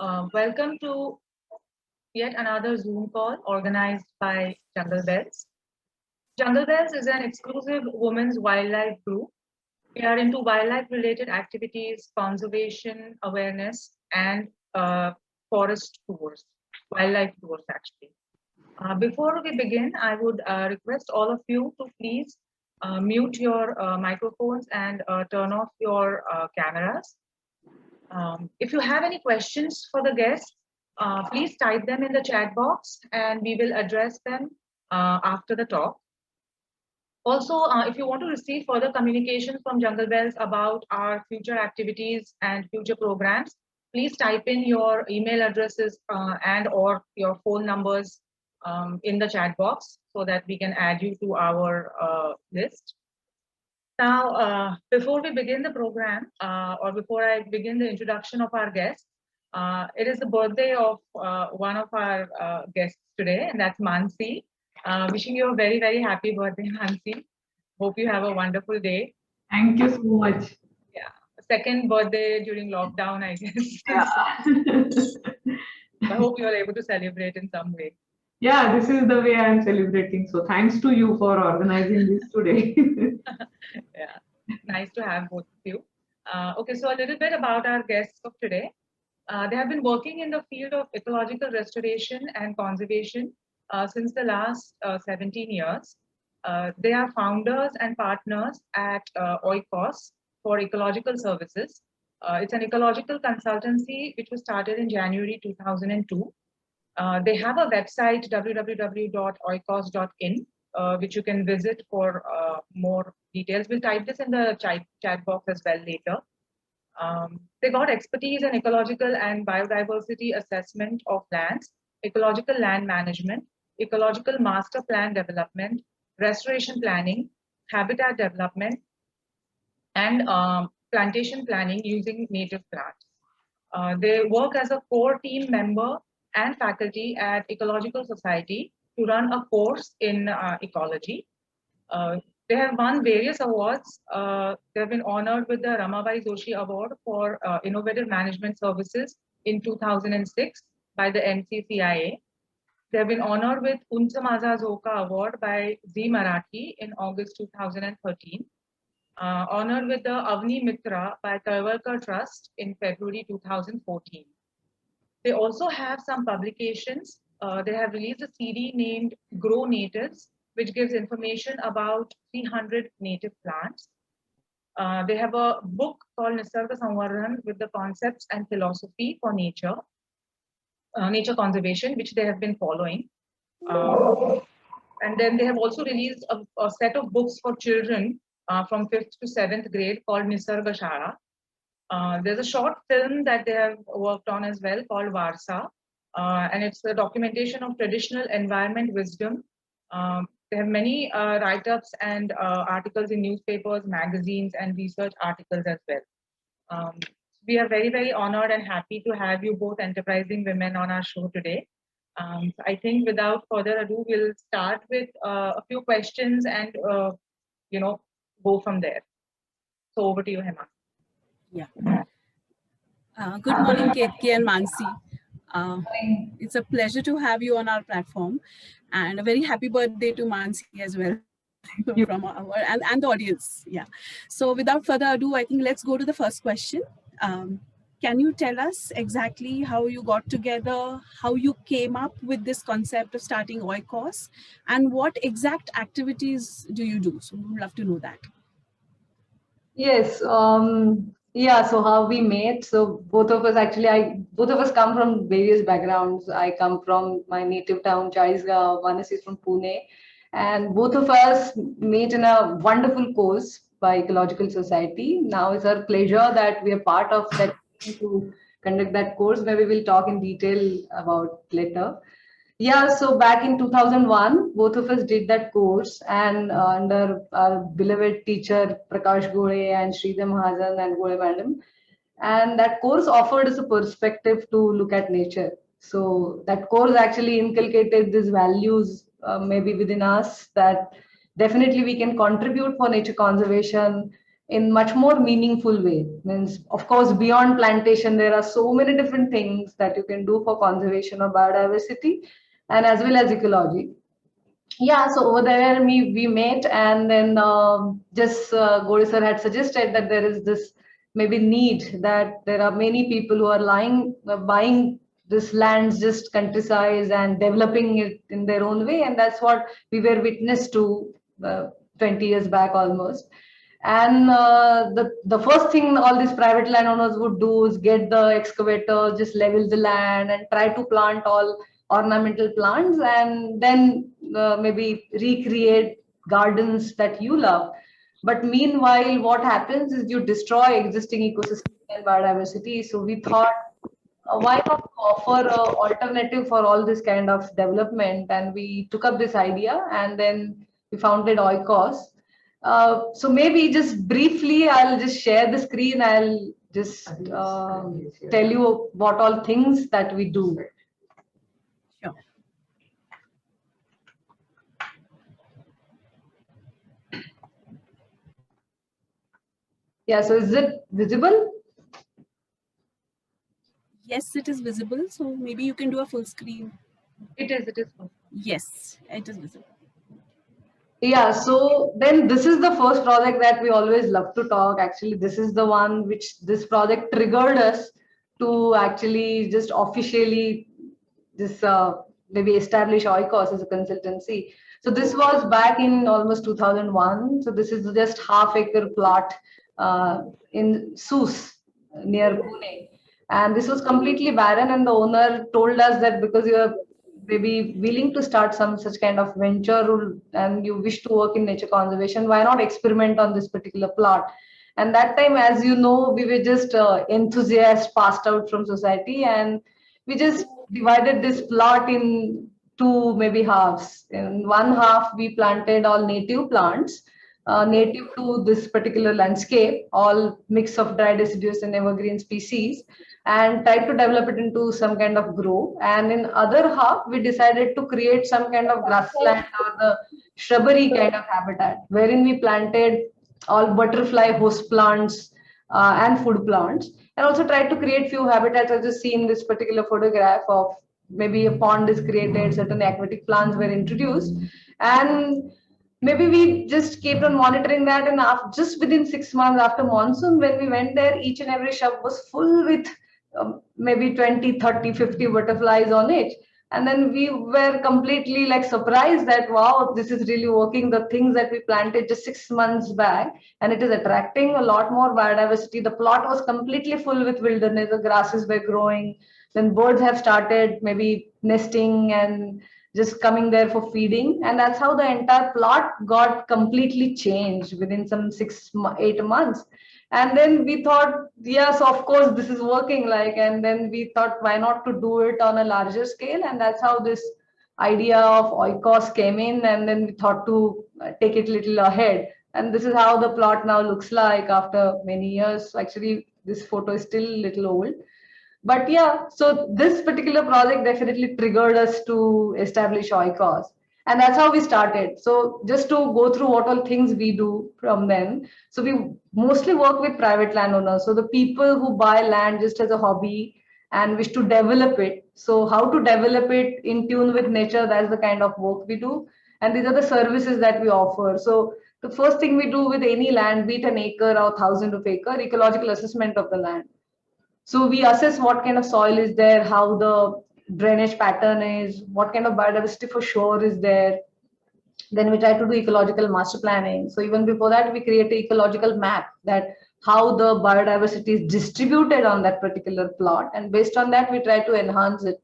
Welcome to yet another Zoom call organized by Jungle Bells. Jungle Bells is an exclusive women's wildlife group. We are into wildlife related activities, conservation awareness, and forest tours, wildlife tours actually. Before we begin, I would request all of you to please mute your microphones and turn off your cameras. If you have any questions for the guests, please type them in the chat box and we will address them after the talk. Also, if you want to receive further communication from Jungle Bells about our future activities and future programs, please type in your email addresses and or your phone numbers in the chat box so that we can add you to our list. Now, before we begin the program, or before I begin the introduction of our guests, it is the birthday of one of our guests today, and that's Mansi. Wishing you a very, very happy birthday, Mansi. Hope you have a wonderful day. Thank you so much. Yeah, second birthday during lockdown, I guess. Yeah. I hope you are able to celebrate in some way. Yeah, this is the way I'm celebrating. So thanks to you for organizing this today. Yeah, nice to have both of you. Okay, so a little bit about our guests of today. They have been working in the field of ecological restoration and conservation since the last 17 years. They are founders and partners at Oikos for ecological services. It's an ecological consultancy which was started in January 2002. They have a website, www.oikos.in, which you can visit for more details. We'll type this in the chat box as well later. They got expertise in ecological and biodiversity assessment of lands, ecological land management, ecological master plan development, restoration planning, habitat development, and plantation planning using native plants. They work as a core team member and faculty at Ecological Society to run a course in ecology. They have won various awards. They have been honored with the Ramabai Joshi Award for Innovative Management Services in 2006 by the NCCIA. They have been honored with Uncha Maza Zoka Award by Zee Marathi in August 2013. Honored with the Avni Mitra by Tawalkar Trust in February 2014. They also have some publications. They have released a CD named Grow Natives, which gives information about 300 native plants. They have a book called Nisarga Samvardhan with the concepts and philosophy for nature, nature conservation, which they have been following. And then they have also released a set of books for children from 5th to 7th grade called Nisarga Shala. There's a short film that they have worked on as well called Varsa, and it's a documentation of traditional environment wisdom. They have many write-ups and articles in newspapers, magazines, and research articles as well. We are very, very honored and happy to have you both enterprising women on our show today. So I think without further ado, we'll start with a few questions and go from there. So over to you, Hema. Yeah. Good morning, Ketki and Mansi. It's a pleasure to have you on our platform, and a very happy birthday to Mansi as well from our and the audience. Yeah. So without further ado, I think let's go to the first question. Can you tell us exactly how you got together, how you came up with this concept of starting Oikos, and what exact activities do you do? So we'd love to know that. Yes. Yeah. So how we met? So both of us come from various backgrounds. I come from my native town, Charisgaon. Vanas is from Pune, and both of us met in a wonderful course by Ecological Society. Now it's our pleasure that we are part of that to conduct that course. Maybe we'll talk in detail about later. Yeah, so back in 2001, both of us did that course, and under our beloved teacher Prakash Gole and Sridhar Mahajan and Gole Madam. And that course offered us a perspective to look at nature. So that course actually inculcated these values maybe within us that definitely we can contribute for nature conservation. in much more meaningful way. Means, of course, beyond plantation, there are so many different things that you can do for conservation of biodiversity and as well as ecology. Yeah, so over there we met, and then just Gori sir had suggested that there is this maybe need that there are many people who are buying this lands, just countryside, and developing it in their own way, and that's what we were witness to 20 years back almost. And the first thing all these private landowners would do is get the excavator, just level the land and try to plant all ornamental plants, and then maybe recreate gardens that you love. But meanwhile, what happens is you destroy existing ecosystem and biodiversity. So we thought, why not offer a alternative for all this kind of development? And we took up this idea, and then we founded Oikos. So maybe just briefly, I'll just share the screen. I'll just tell you what all things that we do. Sure. Yeah, so is it visible? Yes, it is visible. So maybe you can do a full screen. It is. Yes, it is visible. Yeah, so then this is the first project that we always love to talk. Actually, this is the one which this project triggered us to actually just officially this maybe establish Oikos as a consultancy. So this was back in almost 2001. So this is just half-acre plot in Soos near Pune. And this was completely barren, and the owner told us that because you are maybe willing to start some such kind of venture and you wish to work in nature conservation, why not experiment on this particular plot? And that time, as you know, we were just enthusiasts passed out from society, and we just divided this plot in two maybe halves. In one half, we planted all native plants, native to this particular landscape, all mix of dry deciduous and evergreen species, and tried to develop it into some kind of grove. And in other half, we decided to create some kind of grassland or the shrubbery kind of habitat, wherein we planted all butterfly host plants and food plants, and also tried to create few habitats, as you see in this particular photograph of maybe a pond is created, certain aquatic plants were introduced, and maybe we just kept on monitoring that. And after, just within 6 months after monsoon, when we went there, each and every shrub was full with maybe 20, 30, 50 butterflies on it. And then we were completely like surprised that, wow, this is really working. The things that we planted just 6 months back, and it is attracting a lot more biodiversity. The plot was completely full with wilderness. The grasses were growing. Then birds have started maybe nesting and just coming there for feeding. And that's how the entire plot got completely changed within some 6, 8 months. And then we thought, yes, of course, this is working. And then we thought, why not to do it on a larger scale? And that's how this idea of Oikos came in. And then we thought to take it a little ahead. And this is how the plot now looks like after many years. Actually, this photo is still a little old. But yeah, so this particular project definitely triggered us to establish Oikos. And that's how we started. So just to go through what all things we do from then. So we mostly work with private landowners. So the people who buy land just as a hobby and wish to develop it. So how to develop it in tune with nature, that's the kind of work we do. And these are the services that we offer. So the first thing we do with any land, be it an acre or 1,000 of acre, ecological assessment of the land. So we assess what kind of soil is there, how the drainage pattern is, what kind of biodiversity for sure is there. Then we try to do ecological master planning. So even before that, we create an ecological map that how the biodiversity is distributed on that particular plot. And based on that, we try to enhance it.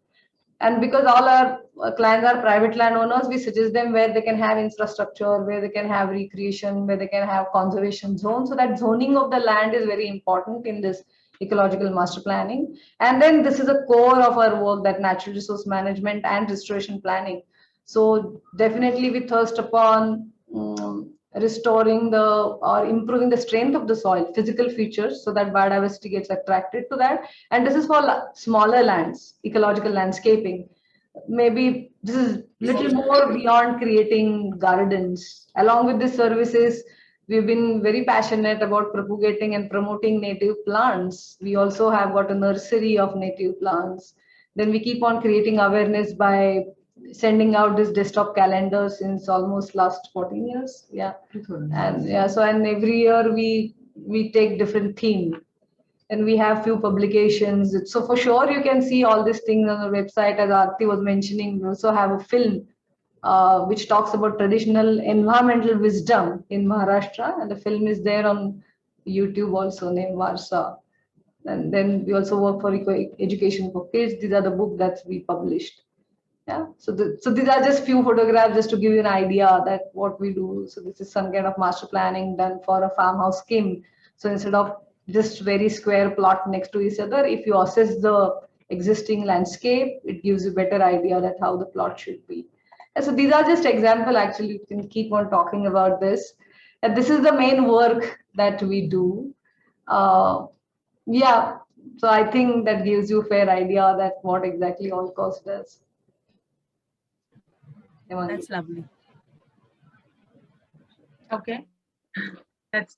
And because all our clients are private landowners, we suggest them where they can have infrastructure, where they can have recreation, where they can have conservation zones. So that zoning of the land is very important in this ecological master planning. And then this is a core of our work, that natural resource management and restoration planning. So definitely we thirst upon restoring or improving the strength of the soil, physical features, so that biodiversity gets attracted to that. And this is for smaller lands, ecological landscaping. Maybe this is little more beyond creating gardens. Along with these services, we've been very passionate about propagating and promoting native plants. We also have got a nursery of native plants. Then we keep on creating awareness by sending out this desktop calendar since almost last 14 years. Yeah. And yeah, so and every year we take different theme, and we have few publications. So for sure you can see all these things on the website. As Aarti was mentioning, we also have a film which talks about traditional environmental wisdom in Maharashtra, and the film is there on YouTube also, named Varsa. And then we also work for education for kids. These are the books that we published. Yeah, so these are just few photographs just to give you an idea that what we do. So this is some kind of master planning done for a farmhouse scheme. So instead of just very square plot next to each other, if you assess the existing landscape, it gives you better idea that how the plot should be. And so these are just example. Actually, you can keep on talking about this. And this is the main work that we do. Yeah, so I think that gives you a fair idea that what exactly Oikos does. That's lovely. Okay, that's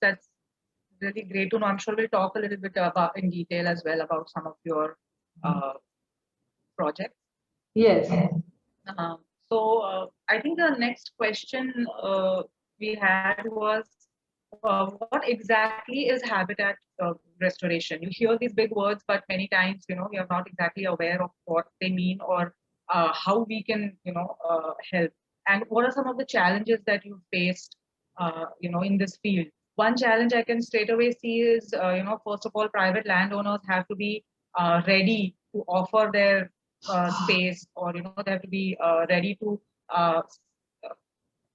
really great to know. I'm sure we'll talk a little bit about in detail as well about some of your projects. Yes. So I think the next question we had was, what exactly is habitat restoration? You hear these big words, but many times, you're not exactly aware of what they mean or how we can, help. And what are some of the challenges that you faced, in this field? One challenge I can straight away see is, first of all, private landowners have to be ready to offer their space, or they have to be ready to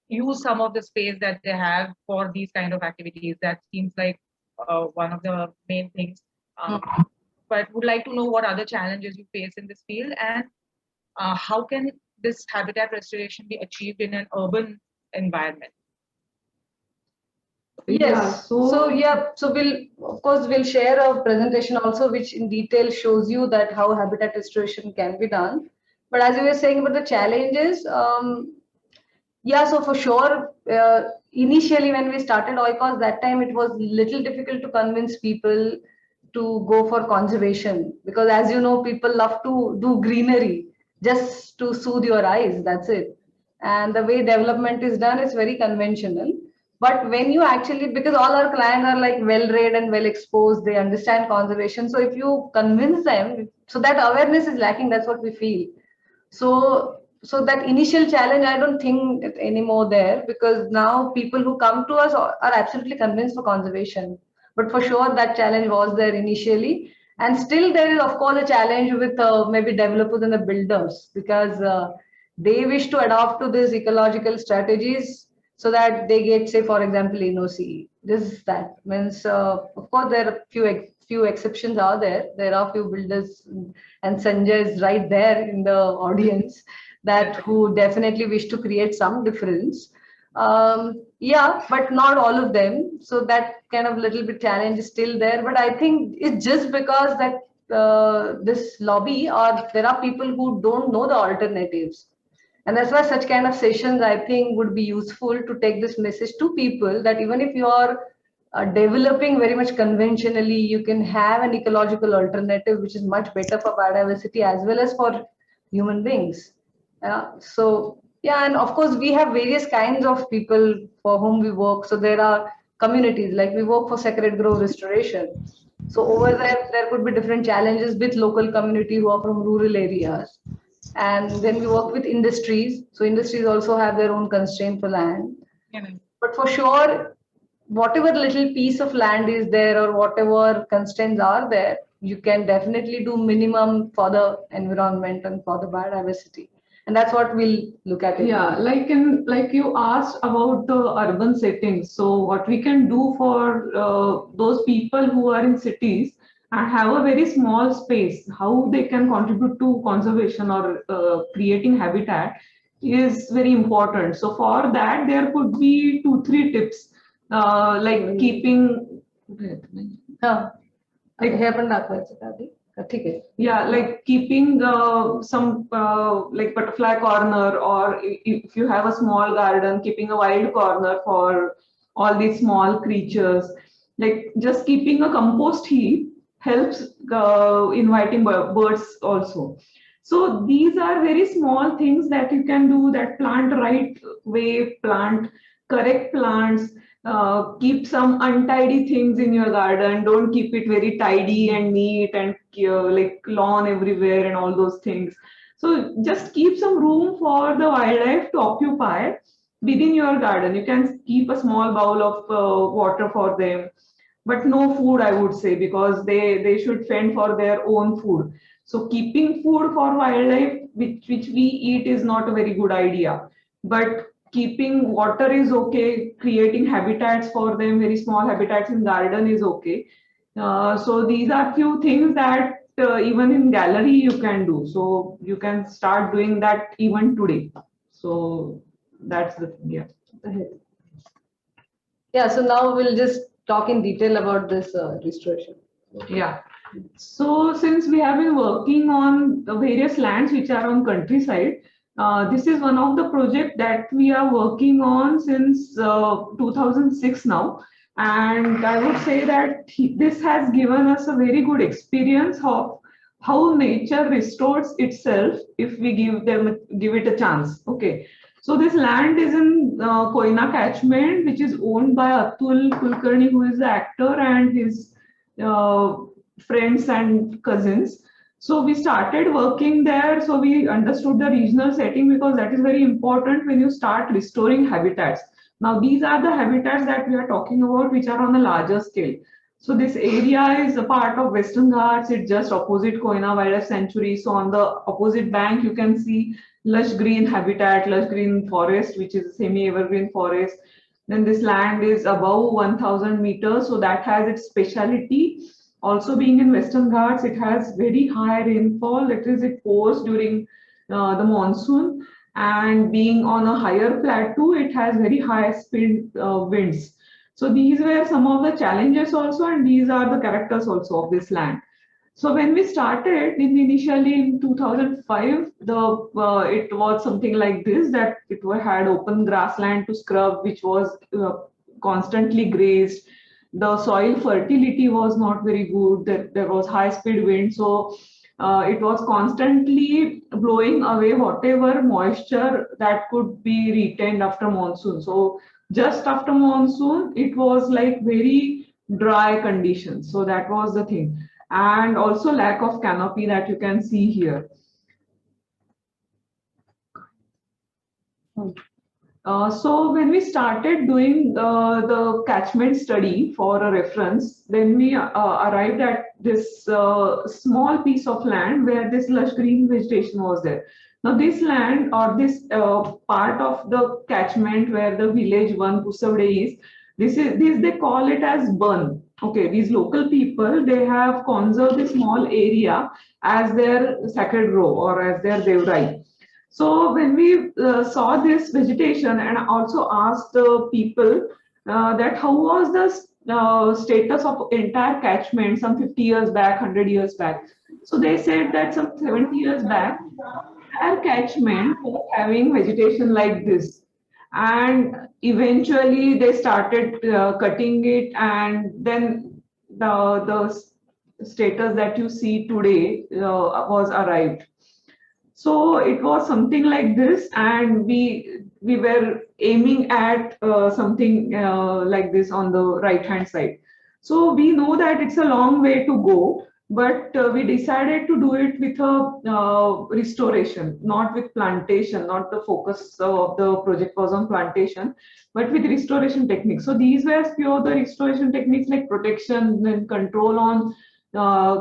use some of the space that they have for these kind of activities. That seems like one of the main things. But would like to know what other challenges you face in this field, and how can this habitat restoration be achieved in an urban environment? Yes. So we'll share a presentation also, which in detail shows you that how habitat restoration can be done. But as you were saying about the challenges, yeah, so for sure, initially when we started Oikos, that time it was little difficult to convince people to go for conservation, because as you know, people love to do greenery just to soothe your eyes. That's it. And the way development is done is very conventional. But when you actually, because all our clients are like well-read and well-exposed, they understand conservation. So if you convince them, so that awareness is lacking, that's what we feel. So that initial challenge, I don't think it's anymore there, because now people who come to us are absolutely convinced for conservation. But for sure, that challenge was there initially. And still there is, of course, a challenge with maybe developers and the builders, because they wish to adopt to these ecological strategies so that they get, say, for example, NOC. That means, of course, there are few exceptions are there. There are few builders, and Sanjay is right there in the audience, that who definitely wish to create some difference. Yeah, but not all of them. So that kind of little bit challenge is still there. But I think it's just because that this lobby, or there are people who don't know the alternatives. And that's why such kind of sessions, I think, would be useful to take this message to people, that even if you are developing very much conventionally, you can have an ecological alternative which is much better for biodiversity as well as for human beings. So yeah, and of course we have various kinds of people for whom we work. So there are communities, like we work for Sacred Grove Restoration. So over there could be different challenges with local community who are from rural areas. And then we work with industries. So industries also have their own constraint for land. But for sure, whatever little piece of land is there, or whatever constraints are there, you can definitely do minimum for the environment and for the biodiversity. And that's what we'll look at. Yeah, like you asked about the urban settings. So what we can do for those people who are in cities and have a very small space, how they can contribute to conservation or creating habitat is very important. So for that, there could be 2-3 tips, like keeping. Yeah, like keeping some like butterfly corner, or if you have a small garden, keeping a wild corner for all these small creatures. Like just keeping a compost heap helps inviting birds also. So these are very small things that you can do, that plant right way, plant correct plants, keep some untidy things in your garden. Don't keep it very tidy and neat and like lawn everywhere and all those things. So just keep some room for the wildlife to occupy within your garden. You can keep a small bowl of water for them, but no food, I would say, because they should fend for their own food. So keeping food for wildlife, which we eat, is not a very good idea. But keeping water is okay. Creating habitats for them, very small habitats in garden, is okay. So these are few things that even in gallery you can do. So you can start doing that even today. So that's the thing. Yeah. Yeah, so now we'll just talk in detail about this restoration. Yeah. So since we have been working on the various lands which are on countryside, this is one of the projects that we are working on since 2006 now. And I would say that this has given us a very good experience of how nature restores itself if we give it a chance. Okay. So this land is in Koina catchment, which is owned by Atul Kulkarni, who is the actor, and his friends and cousins. So we started working there. So we understood the regional setting, because that is very important when you start restoring habitats. Now these are the habitats that we are talking about, which are on a larger scale. So this area is a part of Western Ghats. It's just opposite Koina Wildlife Sanctuary. So on the opposite bank, you can see lush green habitat, lush green forest, which is a semi-evergreen forest. Then this land is above 1000 meters. So that has its speciality. Also being in Western Ghats, it has very high rainfall. That is, it pours during the monsoon. And being on a higher plateau, it has very high speed winds. So these were some of the challenges also, and these are the characters also of this land. So when we started initially in 2005, it was something like this, that it had open grassland to scrub, which was constantly grazed. The soil fertility was not very good. There was high speed wind, so it was constantly blowing away whatever moisture that could be retained after monsoon. So just after monsoon, it was like very dry conditions. So that was the thing. And also lack of canopy that you can see here. So when we started doing the catchment study for a reference, then we arrived at this small piece of land where this lush green vegetation was there. Now this land, or this part of the catchment where the village One Pusavde is, they call it as Burn. Okay, these local people, they have conserved this small area as their sacred grove or as their devrai. So when we saw this vegetation, and also asked the people that how was the status of entire catchment some 50 years back, 100 years back. So they said that some 70 years back, entire catchment was having vegetation like this. And eventually they started cutting it, and then the status that you see today was arrived. So it was something like this, and we were aiming at something like this on the right hand side. So we know that it's a long way to go, but we decided to do it with a restoration, not with plantation. Not the focus of the project was on plantation, but with restoration techniques. So these were few of the restoration techniques, like protection and control on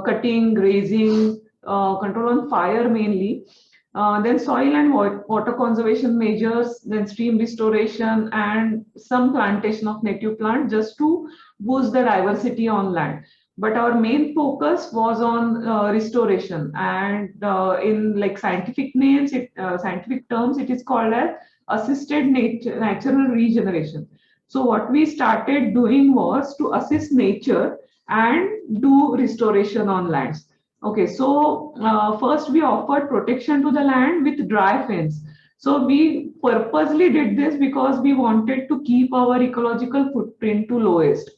cutting, grazing, control on fire mainly. Then soil and water conservation measures, then stream restoration, and some plantation of native plants just to boost the diversity on land. But our main focus was on restoration, and in like scientific names, scientific terms, it is called as assisted natural regeneration. So what we started doing was to assist nature and do restoration on lands. Okay, so first we offered protection to the land with dry fence. So we purposely did this because we wanted to keep our ecological footprint to lowest.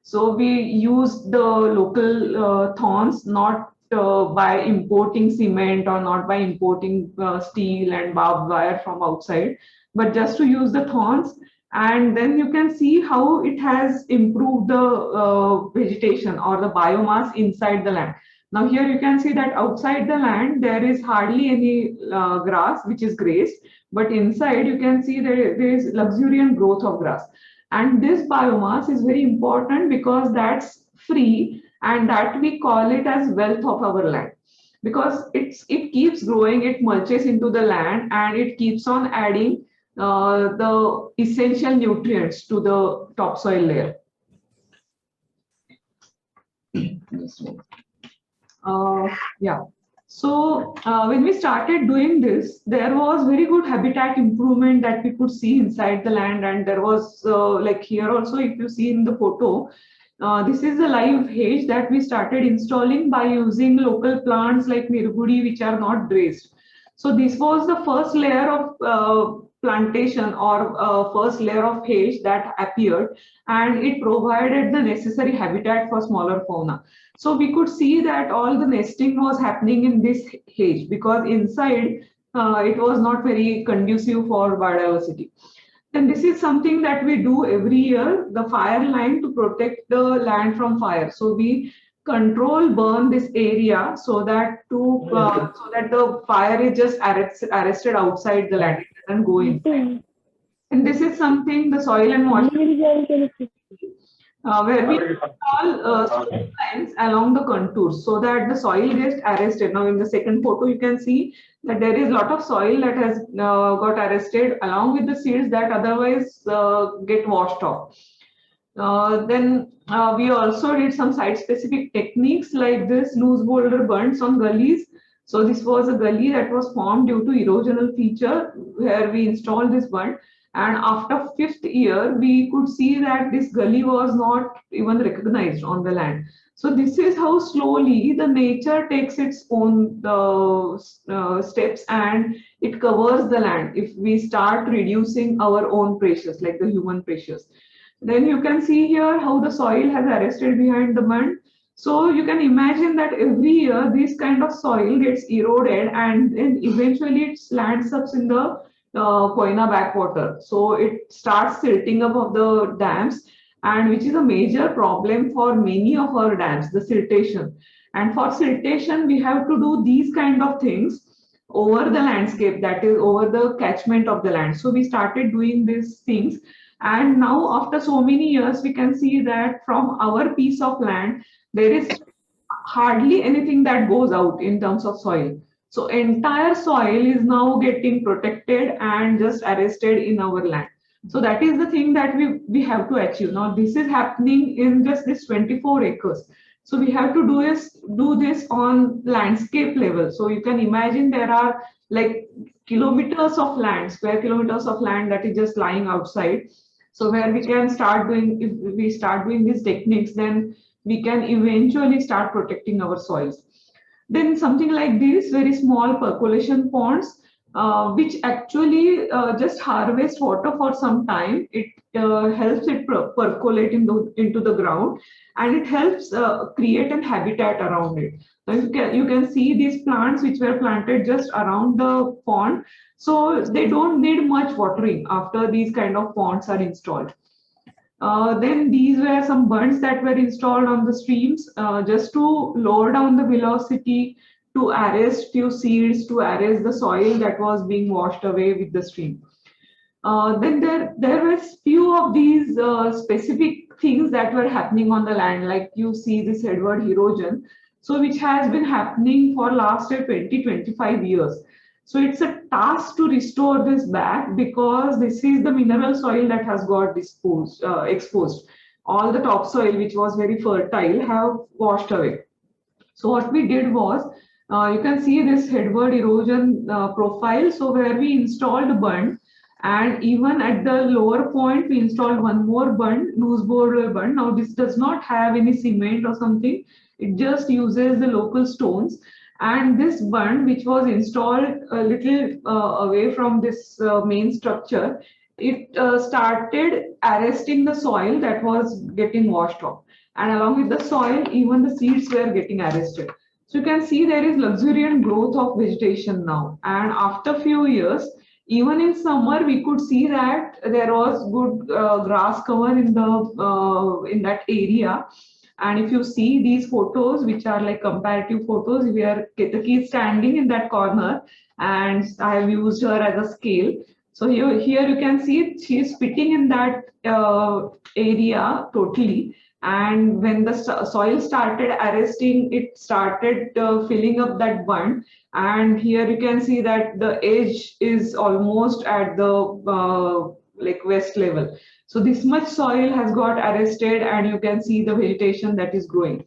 So we used the local thorns, not by importing cement or not by importing steel and barbed wire from outside, but just to use the thorns. And then you can see how it has improved the vegetation or the biomass inside the land. Now here you can see that outside the land there is hardly any grass which is grazed, but inside you can see there is luxuriant growth of grass. And this biomass is very important because that's free, and that we call it as wealth of our land, because it keeps growing, it mulches into the land, and it keeps on adding the essential nutrients to the topsoil layer. Yeah. So when we started doing this, there was very good habitat improvement that we could see inside the land, and there was like here also, if you see in the photo, this is the live hedge that we started installing by using local plants like nirgudi, which are not grazed. So this was the first layer of plantation or first layer of hedge that appeared, and it provided the necessary habitat for smaller fauna. So we could see that all the nesting was happening in this hedge because inside it was not very conducive for biodiversity. Then this is something that we do every year, the fire line, to protect the land from fire. So we burn this area so that the fire is just arrested outside the land, it doesn't go inside. And this is something, the soil and moisture, where we install lines along the contours so that the soil gets arrested. Now in the second photo you can see that there is a lot of soil that has got arrested along with the seeds that otherwise get washed off. Then we also did some site-specific techniques like this loose boulder bunds on gullies. So this was a gully that was formed due to erosional feature where we installed this bund. And after 5th year, we could see that this gully was not even recognized on the land. So this is how slowly the nature takes its own steps and it covers the land if we start reducing our own pressures, like the human pressures. Then you can see here how the soil has arrested behind the bund. So you can imagine that every year this kind of soil gets eroded and then eventually it lands up in the Koyna backwater. So it starts silting up of the dams, and which is a major problem for many of our dams, the siltation. And for siltation, we have to do these kind of things over the landscape, that is over the catchment of the land. So we started doing these things. And now after so many years, we can see that from our piece of land, there is hardly anything that goes out in terms of soil. So entire soil is now getting protected and just arrested in our land. So that is the thing that we have to achieve. Now this is happening in just this 24 acres. So we have to do this on landscape level. So you can imagine there are like kilometers of land, square kilometers of land that is just lying outside. So where we can start doing, if we start doing these techniques, then we can eventually start protecting our soils. Then something like this, very small percolation ponds, which actually just harvest water for some time. It helps it percolate into the ground, and it helps create a habitat around it. Now you can see these plants which were planted just around the pond. So they don't need much watering after these kind of ponds are installed. Then these were some bunds that were installed on the streams just to lower down the velocity, to arrest few seeds, to arrest the soil that was being washed away with the stream. Then there were few of these specific things that were happening on the land, like you see this headward erosion, so which has been happening for last 20-25 years. So it's a task to restore this back, because this is the mineral soil that has got exposed. All the topsoil, which was very fertile, have washed away. So what we did was, you can see this headward erosion profile. So where we installed a bund, and even at the lower point, we installed one more bund, loose boulder bund. Now this does not have any cement or something. It just uses the local stones. And this bund, which was installed a little away from this main structure, it started arresting the soil that was getting washed off. And along with the soil, even the seeds were getting arrested. So you can see there is luxuriant growth of vegetation now. And after few years, even in summer, we could see that there was good grass cover in that area. And if you see these photos, which are like comparative photos, where Ketaki is standing in that corner, and I have used her as a scale. So here you can see she is fitting in that area totally. And when the soil started arresting, it started filling up that bund. And here you can see that the edge is almost at the like west level. So this much soil has got arrested, and you can see the vegetation that is growing.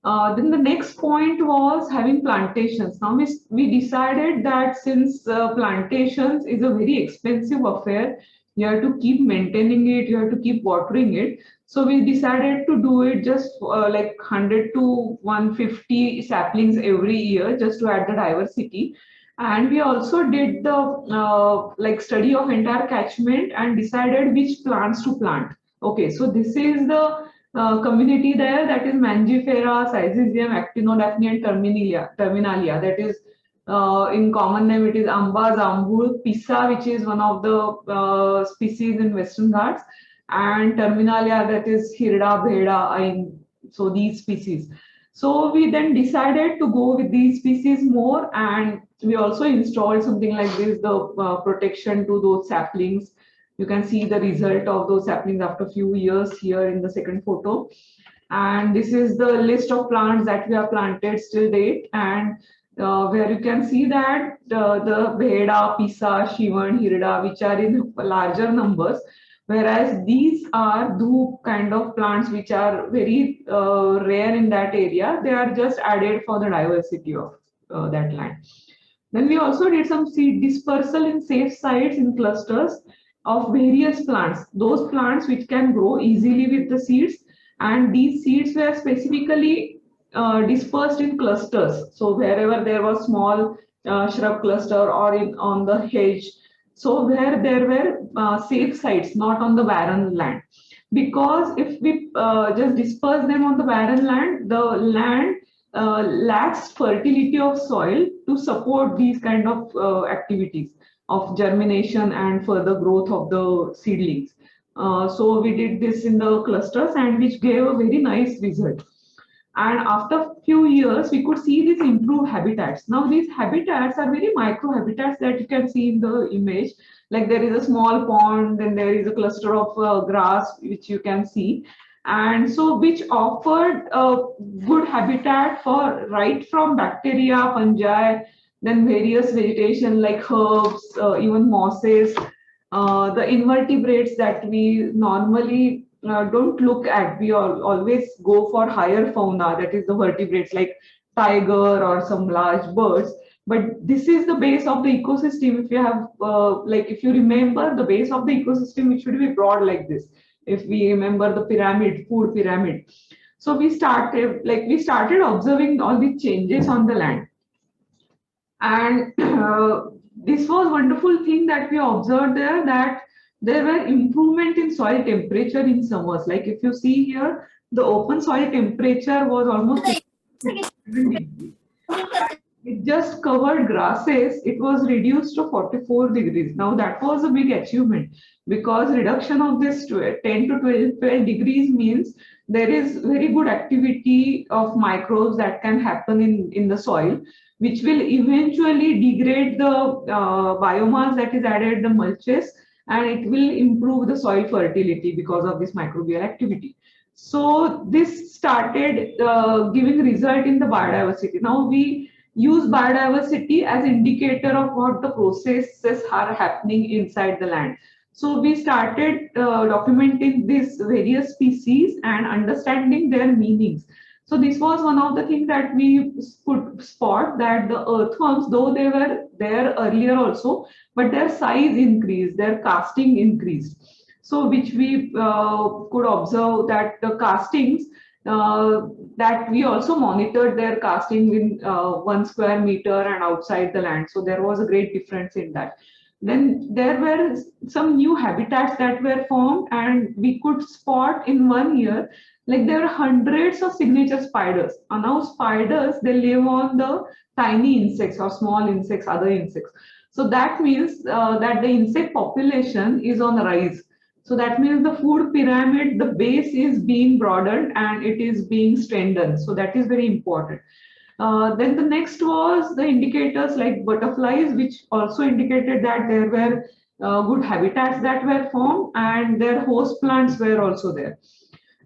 Then the next point was having plantations. Now we decided that since plantations is a very expensive affair, you have to keep maintaining it, you have to keep watering it. So we decided to do it just like 100 to 150 saplings every year, just to add the diversity. And we also did the like study of entire catchment and decided which plants to plant. Okay, so this is the community there, that is Mangifera, Syzygium, Actinodaphne, and terminalia. That is in common name it is Amba, Zambul, Pisa, which is one of the species in Western Ghats, and terminalia, that is Hirda, Bheda, so these species. So we then decided to go with these species more, and we also installed something like this, the protection to those saplings. You can see the result of those saplings after a few years here in the second photo. And this is the list of plants that we have planted till date, and where you can see that the Bheda, Pisa, Shivan, Hirda, which are in larger numbers, whereas these are dhoop kind of plants which are very rare in that area. They are just added for the diversity of that land. Then we also did some seed dispersal in safe sites in clusters of various plants, those plants which can grow easily with the seeds, and these seeds were specifically dispersed in clusters. So wherever there was small shrub cluster or on the hedge, so where there were safe sites, not on the barren land. Because if we just disperse them on the barren land, the land lacks fertility of soil to support these kind of activities of germination and further growth of the seedlings. So we did this in the clusters, and which gave a very nice result. And after a few years, we could see these improved habitats. Now these habitats are very micro habitats that you can see in the image. Like there is a small pond, then there is a cluster of grass, which you can see. And so which offered a good habitat for right from bacteria, fungi, then various vegetation like herbs, even mosses, the invertebrates that we normally don't look at. We always go for higher fauna, that is the vertebrates like tiger or some large birds. But this is the base of the ecosystem. If you have, like if you remember, the base of the ecosystem, it should be broad like this. If we remember the pyramid, food pyramid. So we started observing all the changes on the land. And this was wonderful thing that we observed there, that there were improvement in soil temperature in summers. Like if you see here, the open soil temperature was almost 7 degrees. It just covered grasses, it was reduced to 44 degrees. Now that was a big achievement, because reduction of this 10 to 12 degrees means there is very good activity of microbes that can happen in the soil, which will eventually degrade the biomass that is added, the mulches, and it will improve the soil fertility because of this microbial activity. So this started giving result in the biodiversity. Now we use biodiversity as indicator of what the processes are happening inside the land. So we started documenting these various species and understanding their meanings. So this was one of the things that we could spot, that the earthworms, though they were there earlier also, but their size increased, their casting increased. So which we could observe that the castings that we also monitored their casting in 1 square meter and outside the land. So there was a great difference in that. Then there were some new habitats that were formed, and we could spot in 1 year, like there are hundreds of signature spiders. And now spiders, they live on the tiny insects or small insects, other insects. So that means that the insect population is on the rise. So that means the food pyramid, the base is being broadened and it is being strengthened. So that is very important. Then the next was the indicators like butterflies, which also indicated that there were good habitats that were formed and their host plants were also there.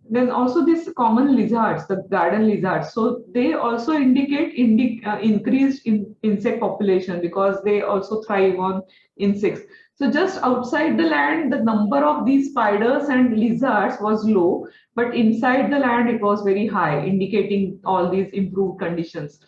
Then also these common lizards, the garden lizards, so they also indicate increased insect population because they also thrive on insects. So just outside the land, the number of these spiders and lizards was low, but inside the land it was very high, indicating all these improved conditions.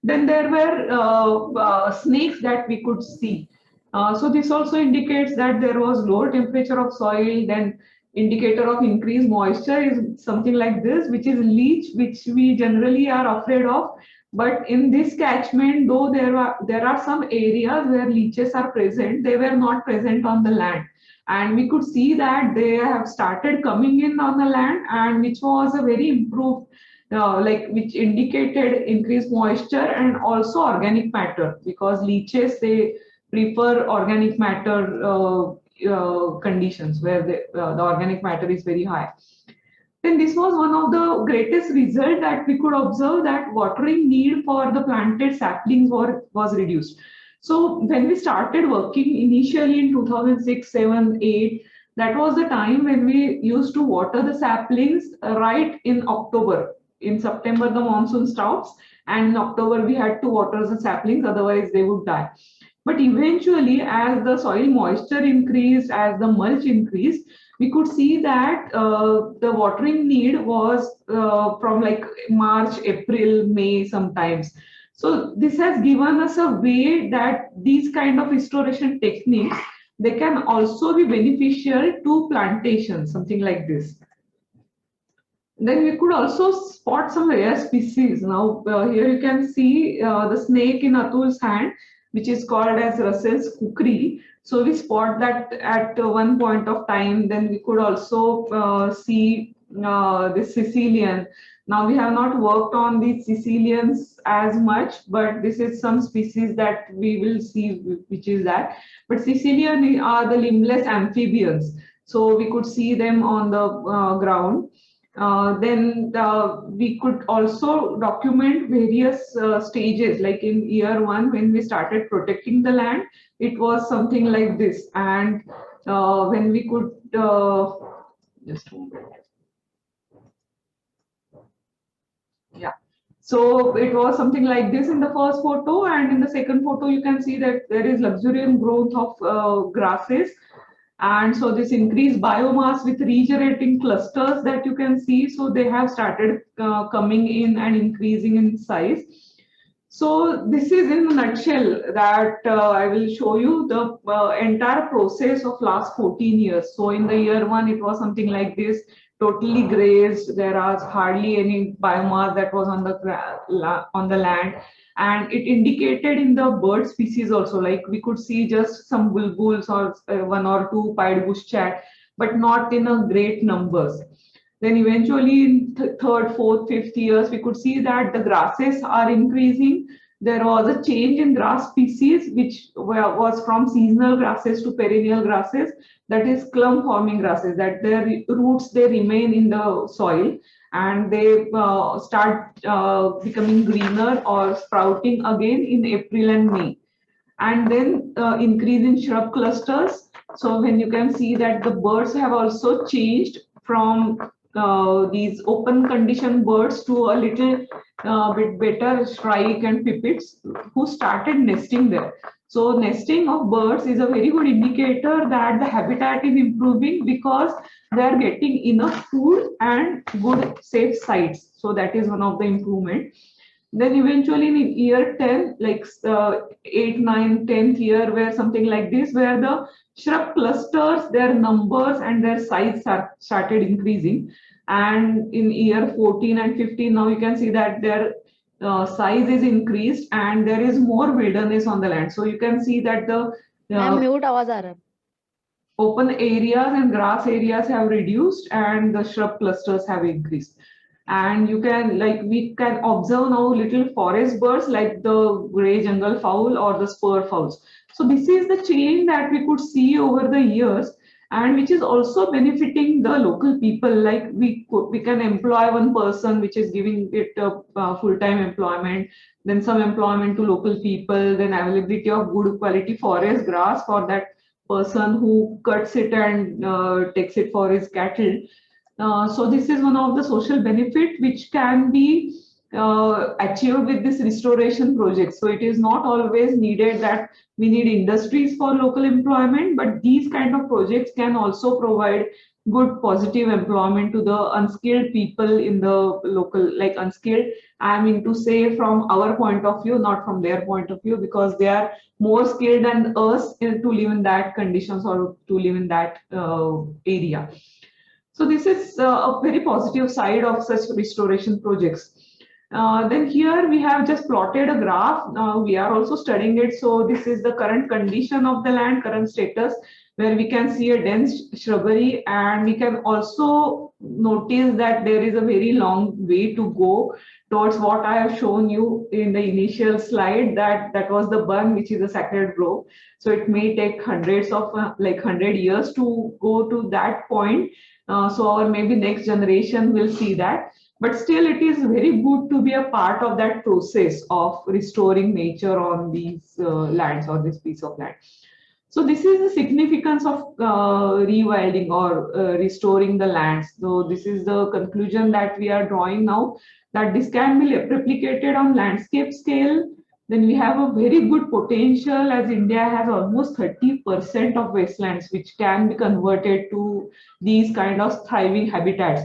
Then there were snakes that we could see. So this also indicates that there was lower temperature of soil. Then indicator of increased moisture is something like this, which is leach, which we generally are afraid of. But in this catchment, though there are some areas where leeches are present, they were not present on the land. And we could see that they have started coming in on the land, and which was a very improved, which indicated increased moisture and also organic matter, because leeches, they prefer organic matter conditions where the organic matter is very high. Then this was one of the greatest results that we could observe, that watering need for the planted saplings was reduced. So when we started working initially in 2006, 7, 8, that was the time when we used to water the saplings right in October. In September, the monsoon stops, and in October, we had to water the saplings, otherwise they would die. But eventually, as the soil moisture increased, as the mulch increased, we could see that the watering need was from like March, April, May sometimes. So this has given us a way that these kind of restoration techniques, they can also be beneficial to plantation, something like this. Then we could also spot some rare species. Now here you can see the snake in Atul's hand, which is called as Russell's kukri. So we spot that at one point of time. Then we could also see the Sicilian. Now we have not worked on the Sicilians as much, but this is some species that we will see, which is that. But Sicilian are the limbless amphibians. So we could see them on the ground. Then we could also document various stages, like in year 1, when we started protecting the land, it was something like this. And when we could, just a moment. Yeah. So it was something like this in the first photo, and in the second photo, you can see that there is luxuriant growth of grasses. And so this increased biomass with regenerating clusters that you can see, so they have started coming in and increasing in size. So this is in a nutshell that I will show you the entire process of last 14 years. So in the year 1, it was something like this, totally grazed. There was hardly any biomass that was on the land. And it indicated in the bird species also, like we could see just some bulbuls or 1 or 2 pied bush chat, but not in a great numbers. Then eventually in 3rd, 4th, 5th years, we could see that the grasses are increasing. There was a change in grass species, which was from seasonal grasses to perennial grasses, that is clump forming grasses, that their roots, they remain in the soil, and they start becoming greener or sprouting again in April and May. And then increase in shrub clusters. So when you can see that the birds have also changed from these open condition birds to a little bit better shrike and pipits who started nesting there. So nesting of birds is a very good indicator that the habitat is improving, because they are getting enough food and good safe sites. So that is one of the improvement. Then eventually in year 10, like 8, 9, 10th year, where something like this, where the shrub clusters, their numbers and their size started increasing. And in year 14 and 15, now you can see that their size is increased and there is more wilderness on the land. So you can see that the mute आवाज आ रहा है. open areas and grass areas have reduced and the shrub clusters have increased. And you can, like, we can observe now little forest birds like the gray jungle fowl or the spur fowls. So this is the change that we could see over the years, and which is also benefiting the local people. Like we can employ one person, which is giving it a full-time employment, then some employment to local people, then availability of good quality forest grass for that person who cuts it and takes it for his cattle. So this is one of the social benefit which can be achieved with this restoration project. So it is not always needed that we need industries for local employment, but these kind of projects can also provide good positive employment to the unskilled people in the local, like unskilled, I mean to say from our point of view, not from their point of view, because they are more skilled than us to live in that conditions or to live in that area. So this is a very positive side of such restoration projects. Then here we have just plotted a graph. We are also studying it. So this is the current condition of the land, current status, where we can see a dense shrubbery, and we can also notice that there is a very long way to go towards what I have shown you in the initial slide, that was the Bun, which is a sacred grove. So it may take hundreds of like 100 years to go to that point. So our maybe next generation will see that. But still, it is very good to be a part of that process of restoring nature on these lands or this piece of land. So this is the significance of rewilding or restoring the lands. So this is the conclusion that we are drawing now, that this can be replicated on landscape scale. Then we have a very good potential, as India has almost 30% of wastelands which can be converted to these kind of thriving habitats.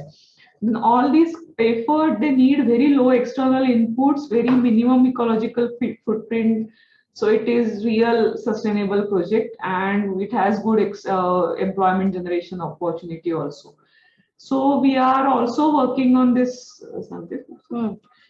Then all these effort, they need very low external inputs, very minimum ecological footprint. So it is real sustainable project, and it has good employment generation opportunity also. So we are also working on this.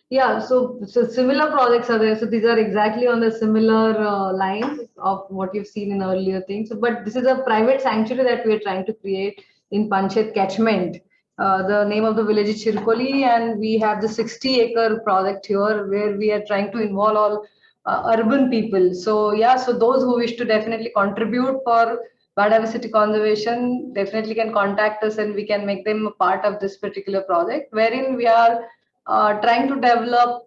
Yeah, so similar projects are there. So these are exactly on the similar lines of what you've seen in earlier things. But this is a private sanctuary that we are trying to create in Panchet catchment. The name of the village is Chirkoli, and we have the 60-acre project here where we are trying to involve all urban people. So yeah, so those who wish to definitely contribute for biodiversity conservation definitely can contact us, and we can make them a part of this particular project, wherein we are trying to develop.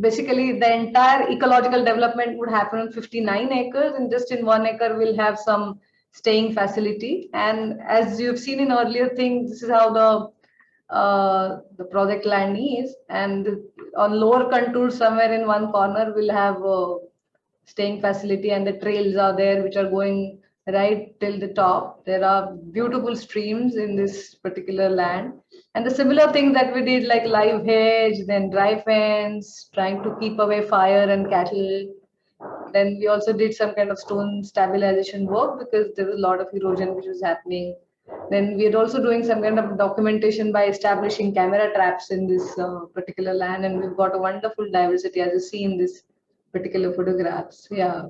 Basically, the entire ecological development would happen on 59 acres, and just in 1 acre we'll have some staying facility. And as you've seen in earlier things, this is how the project land is. And on lower contour, somewhere in one corner, we'll have a staying facility, and the trails are there which are going right till the top. There are beautiful streams in this particular land. And the similar things that we did, like live hedge, then dry fence, trying to keep away fire and cattle. Then we also did some kind of stone stabilization work because there was a lot of erosion which was happening. Then we are also doing some kind of documentation by establishing camera traps in this particular land, and we've got a wonderful diversity as you see in this particular photographs. Yeah.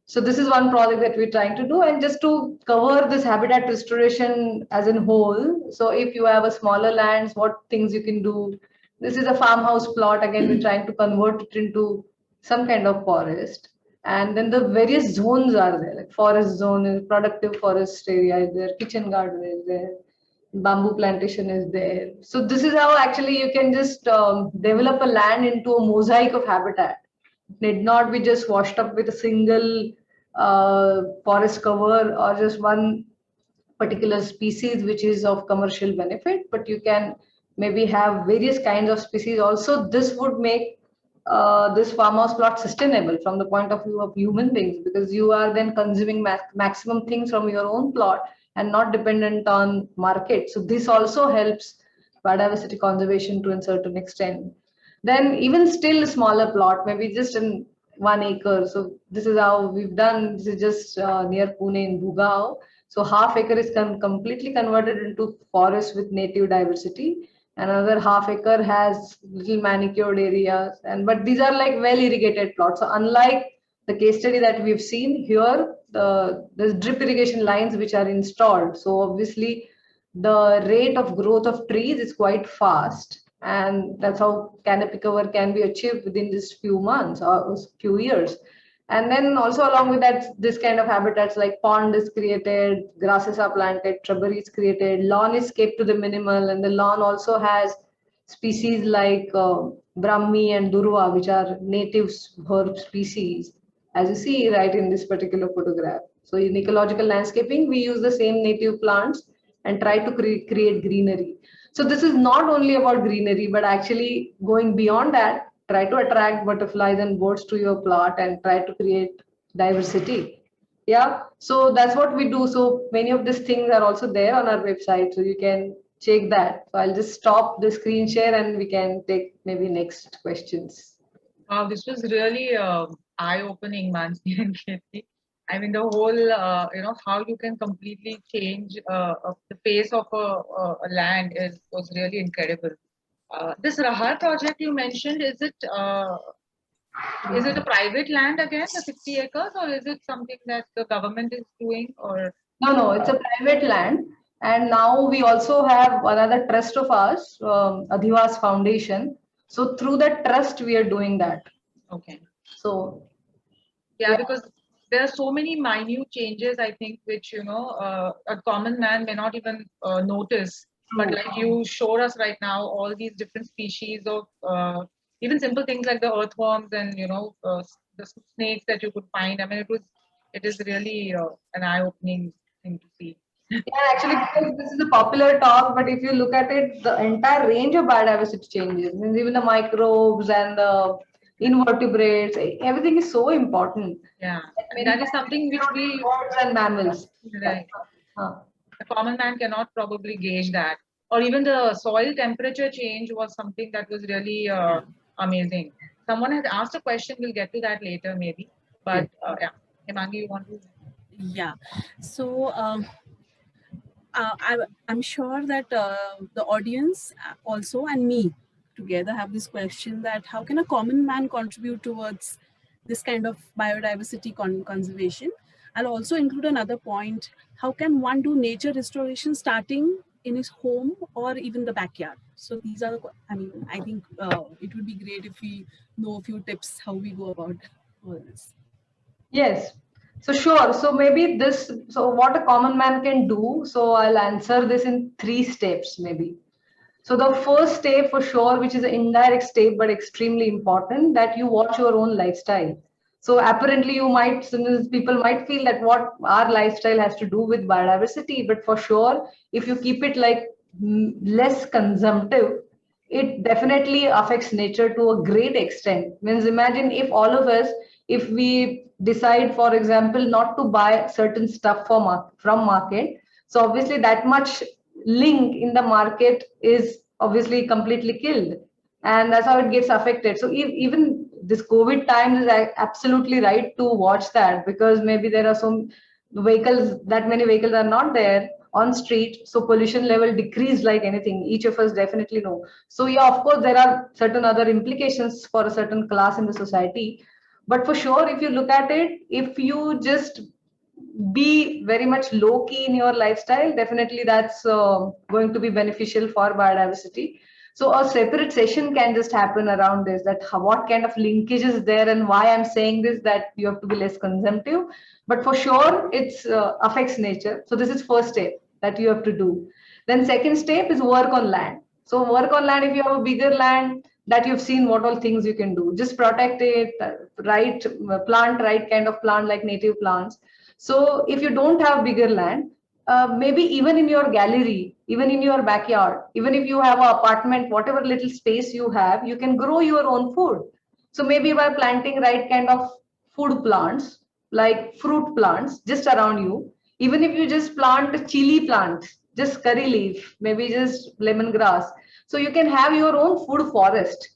So this is one project that we're trying to do, and just to cover this habitat restoration as in whole. So if you have a smaller lands, what things you can do. This is a farmhouse plot. Again, we're trying to convert it into some kind of forest. And then the various zones are there, like forest zone, productive forest area is there, kitchen garden is there, bamboo plantation is there. So this is how actually you can just develop a land into a mosaic of habitat. It need not be just washed up with a single forest cover or just one particular species which is of commercial benefit, but you can maybe have various kinds of species also. This would make this farmhouse plot sustainable from the point of view of human beings, because you are then consuming maximum things from your own plot and not dependent on market. So this also helps biodiversity conservation to a certain extent. Then even still smaller plot, maybe just in 1 acre. So this is how we've done. This is just near Pune in Bugao. So half acre is completely converted into forest with native diversity. Another half acre has little manicured areas, and but these are like well irrigated plots. So unlike the case study that we've seen here, there's drip irrigation lines which are installed. So obviously the rate of growth of trees is quite fast, and that's how canopy cover can be achieved within just few months or few years. And then also along with that, this kind of habitats like pond is created, grasses are planted, shrubbery is created, lawn is kept to the minimal, and the lawn also has species like Brahmi and Durva, which are native herb species, as you see right in this particular photograph. So in ecological landscaping, we use the same native plants and try to create greenery. So this is not only about greenery, but actually going beyond that, try to attract butterflies and birds to your plot and try to create diversity. Yeah, so that's what we do. So many of these things are also there on our website, so you can check that. So I'll just stop the screen share and we can take maybe next questions. Wow, this was really eye-opening, Mansi and Kirti. I mean, the whole, how you can completely change the face of a land was really incredible. This Rahar project you mentioned, is it a private land again, the 60 acres, or is it something that the government is doing? Or No, it's a private land. And now we also have another trust of ours, Adhivas Foundation. So through that trust, we are doing that. okay, So yeah, because there are so many minute changes, I think, which a common man may not even notice. But like you showed us right now, all these different species of even simple things like the earthworms and the snakes that you could find. I mean, it is really an eye-opening thing to see. yeah, actually, because this is a popular talk, but if you look at it, the entire range of biodiversity changes. Means even the microbes and the invertebrates, everything is so important. Yeah, I mean, that is something which we Birds and mammals. right. Huh. A common man cannot probably gauge that. Or even the soil temperature change was something that was really amazing. Someone has asked a question, we'll get to that later maybe. But yeah, Himangi, you want to? Yeah. So I'm sure that the audience also and me together have this question that how can a common man contribute towards this kind of biodiversity conservation? I'll also include another point. How can one do nature restoration starting in his home or even the backyard? So these are, I think it would be great if we know a few tips how we go about all this. Yes. So sure. So maybe this, so what a common man can do. So I'll answer this in 3 steps maybe. So the first step for sure, which is an indirect step but extremely important, that you watch your own lifestyle. So apparently people might feel that what our lifestyle has to do with biodiversity, but for sure, if you keep it like less consumptive, it definitely affects nature to a great extent. Means imagine if all of us, if we decide, for example, not to buy certain stuff from market, so obviously that much link in the market is obviously completely killed, and that's how it gets affected. So even this COVID time is absolutely right to watch that, because maybe there are some vehicles, that many vehicles are not there on street, so pollution level decreased like anything, each of us definitely know. So yeah, of course there are certain other implications for a certain class in the society, but for sure if you look at it, if you just be very much low key in your lifestyle, definitely that's going to be beneficial for biodiversity. So a separate session can just happen around this, that what kind of linkage is there and why I'm saying this, that you have to be less consumptive, but for sure it's affects nature. So this is first step that you have to do. Then second step is work on land. So work on land, if you have a bigger land that you've seen what all things you can do, just protect it, plant right kind of plant like native plants. So if you don't have bigger land, maybe even in your gallery, even in your backyard, even if you have an apartment, whatever little space you have, you can grow your own food. So maybe by planting right kind of food plants, like fruit plants just around you, even if you just plant chili plants, just curry leaf, maybe just lemongrass. So you can have your own food forest,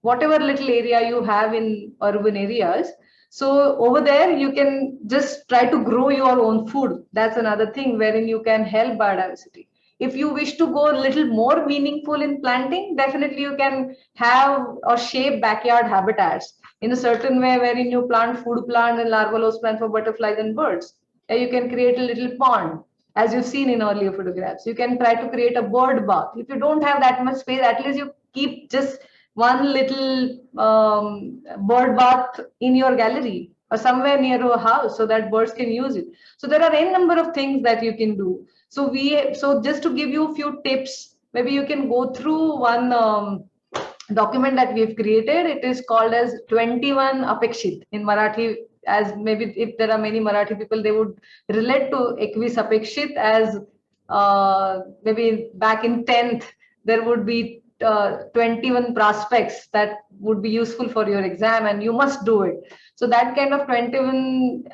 whatever little area you have in urban areas. So over there, you can just try to grow your own food. That's another thing wherein you can help biodiversity. If you wish to go a little more meaningful in planting, definitely you can have or shape backyard habitats in a certain way wherein you plant food plant and larval host plant for butterflies and birds. You can create a little pond, as you've seen in earlier photographs. You can try to create a bird bath. If you don't have that much space, at least you keep just one little bird bath in your gallery or somewhere near a house so that birds can use it. So there are a number of things that you can do. So just to give you a few tips, maybe you can go through one document that we've created. It is called as 21 Apekshit in Marathi. As maybe if there are many Marathi people, they would relate to 21 Apekshit as maybe back in 10th, there would be 21 prospects that would be useful for your exam and you must do it. So that kind of 21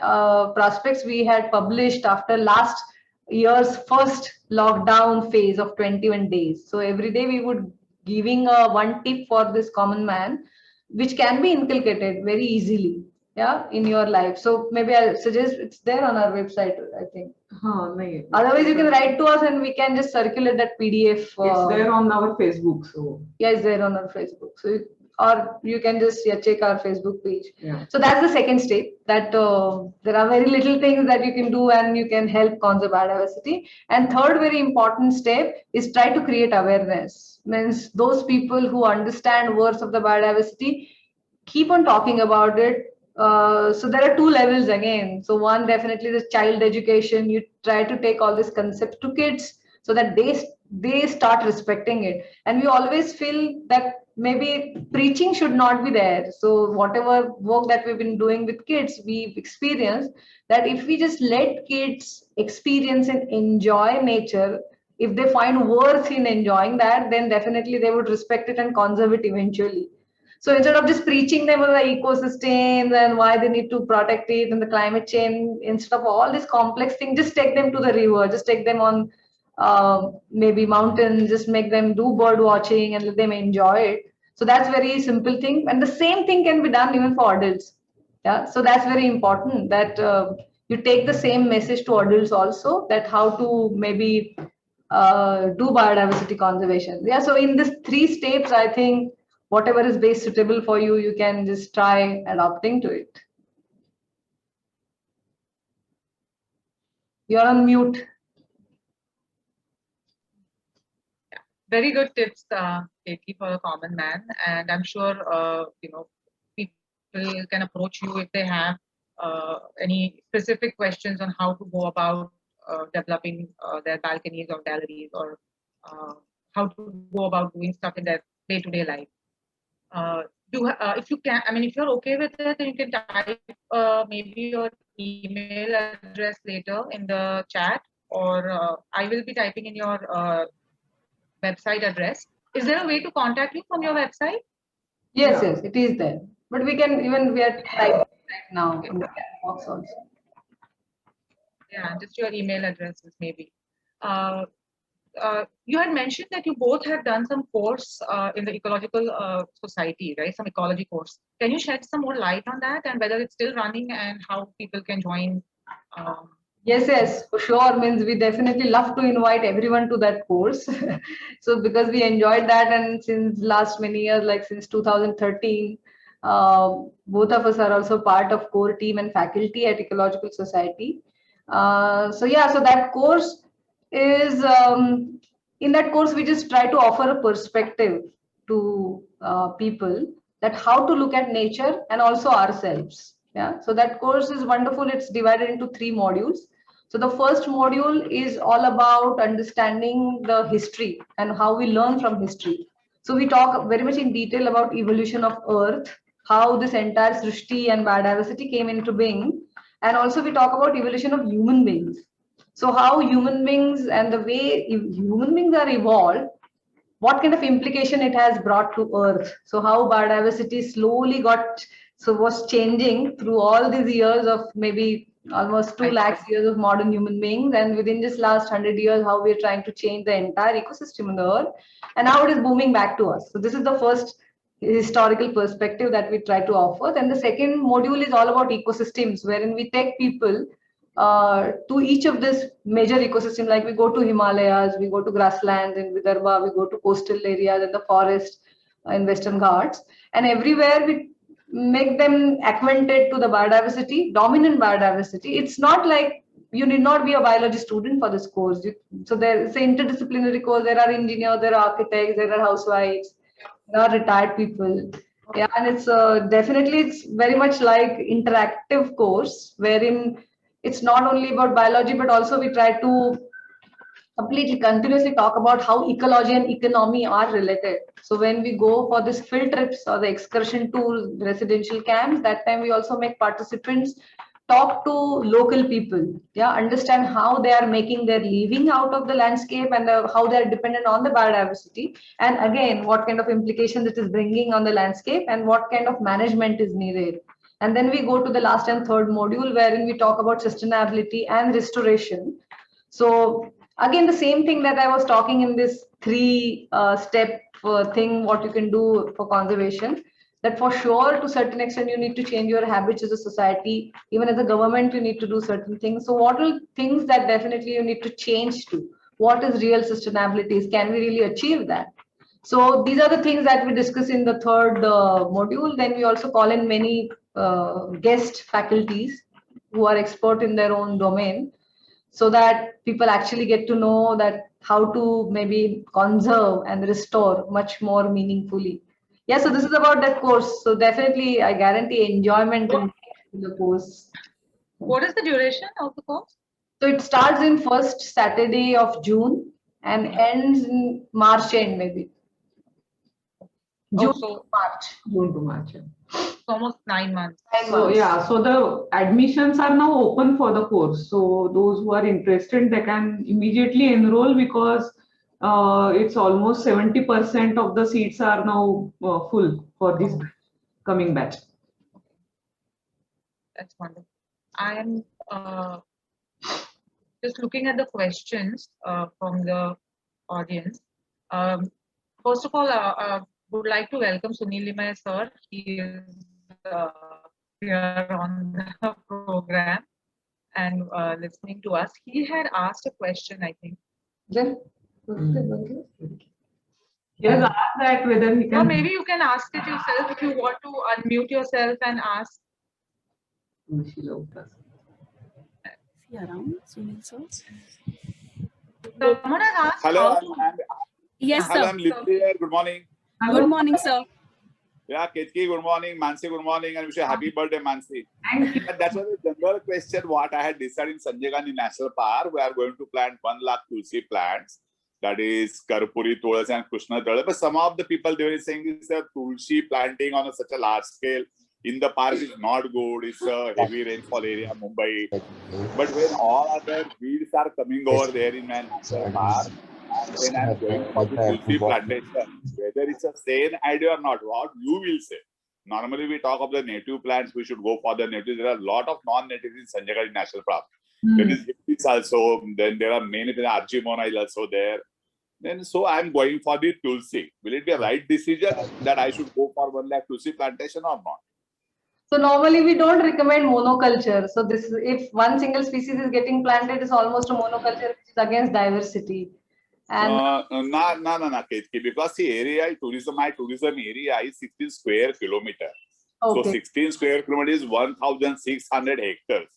prospects we had published after last year's first lockdown phase of 21 days. So every day we would giving one tip for this common man, which can be inculcated very easily, yeah, in your life. So maybe I'll suggest it's there on our website, I think. Otherwise, you can write to us and we can just circulate that PDF. It's there on our Facebook. So yeah, it's there on our Facebook. So or you can just check our Facebook page. yeah. So that's the second step, that there are very little things that you can do and you can help conserve biodiversity. And third very important step is try to create awareness. Means those people who understand words of the biodiversity, keep on talking about it. So there are two levels again. So one, definitely the child education. You try to take all these concepts to kids so that they start respecting it. And we always feel that maybe preaching should not be there. So whatever work that we've been doing with kids, we've experienced that if we just let kids experience and enjoy nature, if they find worth in enjoying that, then definitely they would respect it and conserve it eventually. So instead of just preaching them about the ecosystems and why they need to protect it and the climate change, instead of all these complex things, just take them to the river, just take them on maybe mountains, just make them do bird watching and let them enjoy it. So that's very simple thing. And the same thing can be done even for adults. Yeah. So that's very important that you take the same message to adults also, that how to maybe do biodiversity conservation. Yeah. So in these three steps, I think whatever is best suitable for you, you can just try adopting to it. You're on mute. Very good tips, Katie, for a common man, and I'm sure people can approach you if they have any specific questions on how to go about developing their balconies or galleries, or how to go about doing stuff in their day-to-day life. If you can, I mean, if you're okay with it, then you can type maybe your email address later in the chat, or I will be typing in your website address. Is there a way to contact you from your website? Yes, yes, it is there. But we can even, we are typing right now in the chat box also. Yeah, just your email addresses maybe. You had mentioned that you both have done some course in the Ecological Society, right? Some ecology course. Can you shed some more light on that and whether it's still running and how people can join? Yes, yes, for sure. Means we definitely love to invite everyone to that course. So because we enjoyed that, and since last many years, like since 2013, both of us are also part of core team and faculty at Ecological Society. So yeah, so that course is, in that course, we just try to offer a perspective to people that how to look at nature and also ourselves. Yeah, so that course is wonderful. It's divided into 3 modules. So the first module is all about understanding the history and how we learn from history. So we talk very much in detail about evolution of Earth, how this entire Srishti and biodiversity came into being. And also we talk about evolution of human beings. So how human beings and the way human beings are evolved, what kind of implication it has brought to Earth. So how biodiversity slowly was changing through all these years of maybe almost 2 lakhs years of modern human beings, and within just last 100 years, how we're trying to change the entire ecosystem on the Earth, and now it is booming back to us. So this is the first historical perspective that we try to offer. Then the second module is all about ecosystems, wherein we take people to each of this major ecosystem. Like we go to Himalayas, we go to grasslands in Vidarbha, we go to coastal areas and the forest in Western Ghats, and everywhere we make them acquainted to the biodiversity, dominant biodiversity. It's not like you need not be a biology student for this course. So there is an interdisciplinary course. There are engineers, there are architects, there are housewives, there are retired people. Yeah, and it's definitely it's very much like interactive course wherein it's not only about biology, but also we try to completely continuously talk about how ecology and economy are related. So when we go for this field trips or the excursion tours, residential camps, that time we also make participants talk to local people, yeah, understand how they are making their living out of the landscape and how they are dependent on the biodiversity, and again what kind of implications it is bringing on the landscape and what kind of management is needed. And then we go to the last and third module wherein we talk about sustainability and restoration. So again, the same thing that I was talking in this three step thing, what you can do for conservation, that for sure to certain extent you need to change your habits as a society, even as a government you need to do certain things. So what are things that definitely you need to change to? What is real sustainability? Can we really achieve that? So these are the things that we discuss in the third module. Then we also call in many guest faculties who are expert in their own domain, so that people actually get to know that how to maybe conserve and restore much more meaningfully. Yeah, so this is about that course. So definitely I guarantee enjoyment in the course. What is the duration of the course? So it starts in first Saturday of June and ends in March end maybe. June to March. June to March. Almost 9 months. So yeah, so the admissions are now open for the course. So those who are interested, they can immediately enroll because it's almost 70% of the seats are now full for this coming batch. That's wonderful. I am just looking at the questions from the audience. First of all, would like to welcome Sunil Limaya sir. He is here on the program and listening to us. He had asked a question, I think. He has asked that whether he can. Or maybe you can ask it yourself if you want to unmute yourself and ask. Is he around, Sunil sir? Someone has asked. Hello, Yes, hello, sir. I'm Lipti here. Good morning. Good morning, sir. Yeah, Ketki, good morning. Mansi, good morning. And wish you a happy birthday, Mansi. Thank you. And that was a general question what I had decided in Sanjay Gandhi National Park. We are going to plant 1 lakh tulsi plants. That is Karpuri, Tulsi and Krishna Tulsi. But some of the people, they were saying this tulsi planting on such a large scale in the park is not good. It's a heavy rainfall area, Mumbai. But when all other weeds are coming over there in my national park, when I'm going for the tulsi plantation, whether it's a sane idea or not, what you will say. Normally, we talk of the native plants, we should go for the native. There are a lot of non-natives in Sanjay Gandhi National Park. There is hippies also, then there are many, Archimona is also there. Then so I'm going for the tulsi. Will it be a right decision that I should go for 1 lakh tulsi plantation or not? So normally we don't recommend monoculture. So this is, if one single species is getting planted, it's almost a monoculture which is against diversity. And no, Ketki, because the area, my tourism area is 16 square kilometer. okay. So 16 square kilometer is 1,600 hectares.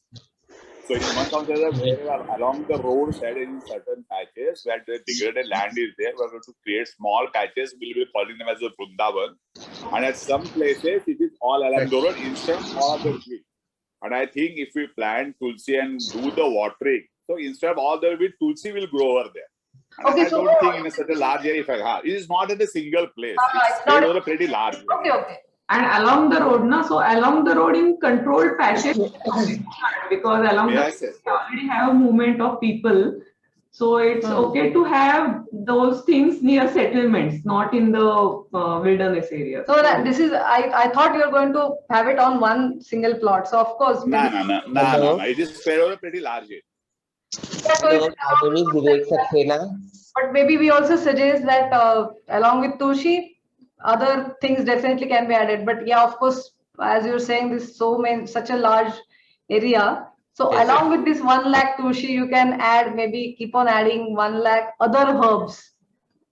So in 1,000 along the road side in certain patches where the degraded land is there, we're going to create small patches. We'll be calling them as a Vrindavan. And at some places, it is all along the road instead of all the trees. And I think if we plant tulsi and do the watering, so instead of all the weed, tulsi will grow over there. And Okay, I so don't think in such a large area, it is not at a single place. It's spread over a pretty large area. okay. And along the road, so along the road in controlled patches, because along Yes, the road, yes. we already have a movement of people. So it's okay to have those things near settlements, not in the wilderness areas. So that this is, I thought you were going to have it on one single plot. So of course, No. It is spread over a pretty large area. Yeah, so Hello, it's my name is Vivek Saxena. but maybe we also suggest that along with tulsi, other things definitely can be added. But yeah, of course, as you're saying, this such a large area. So Yes. along with this 1 lakh tulsi, you can add, maybe keep on adding 1 lakh other herbs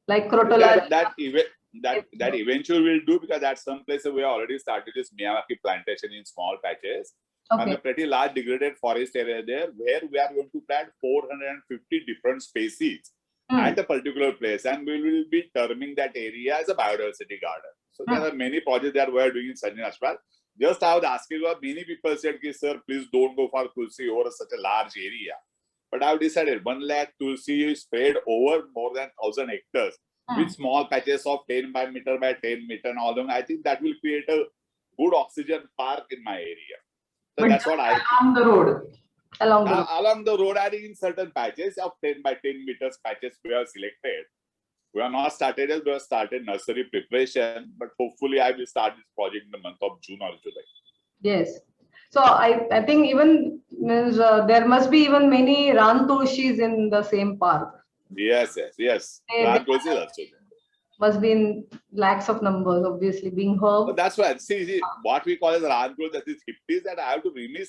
like crotala. That eventually we'll do, because at some places we have already started this Miyawaki plantation in small patches. And a pretty large degraded forest area there, where we are going to plant 450 different species at a particular place, and we will be terming that area as a biodiversity garden. So there are many projects that we are doing in Sanjay National. Just I was asking about, many people said, sir, please don't go for tulsi over such a large area. But I've decided 1 lakh tulsi is spread over more than 1,000 hectares with small patches of 10 by meter by 10 meter and all them. I think that will create a good oxygen park in my area. So But that's what I along the road. along the road, adding in certain patches of 10 by 10 meters patches we have selected. We have not started as we have started nursery preparation, but hopefully I will start this project in the month of June or July. Yes. So I think even means there must be even many Ran Tulshis in the same park. Yes. Ran Tulsi is also there. Must be in lakhs of numbers, obviously, being herb. So that's why, see, what we call as Ran Tulsi, that is hippies, that I have to remove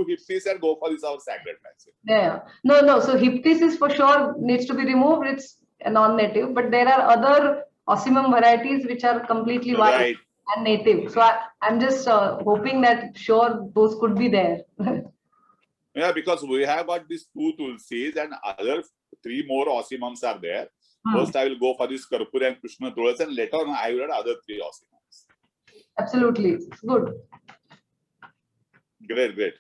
hippies and go for this our sacred medicine. Yeah. No. So Hyptis for sure needs to be removed. It's a non-native, but there are other Ocimum varieties which are completely wild Right. and native. So I'm just hoping that sure those could be there. Yeah, because we have got these 2 Tulsis and other 3 more Ocimums are there. First, I will go for this Karpuri and Krishna Tulsi, and later on I will add other 3 Ocimums. Absolutely. Good. Great.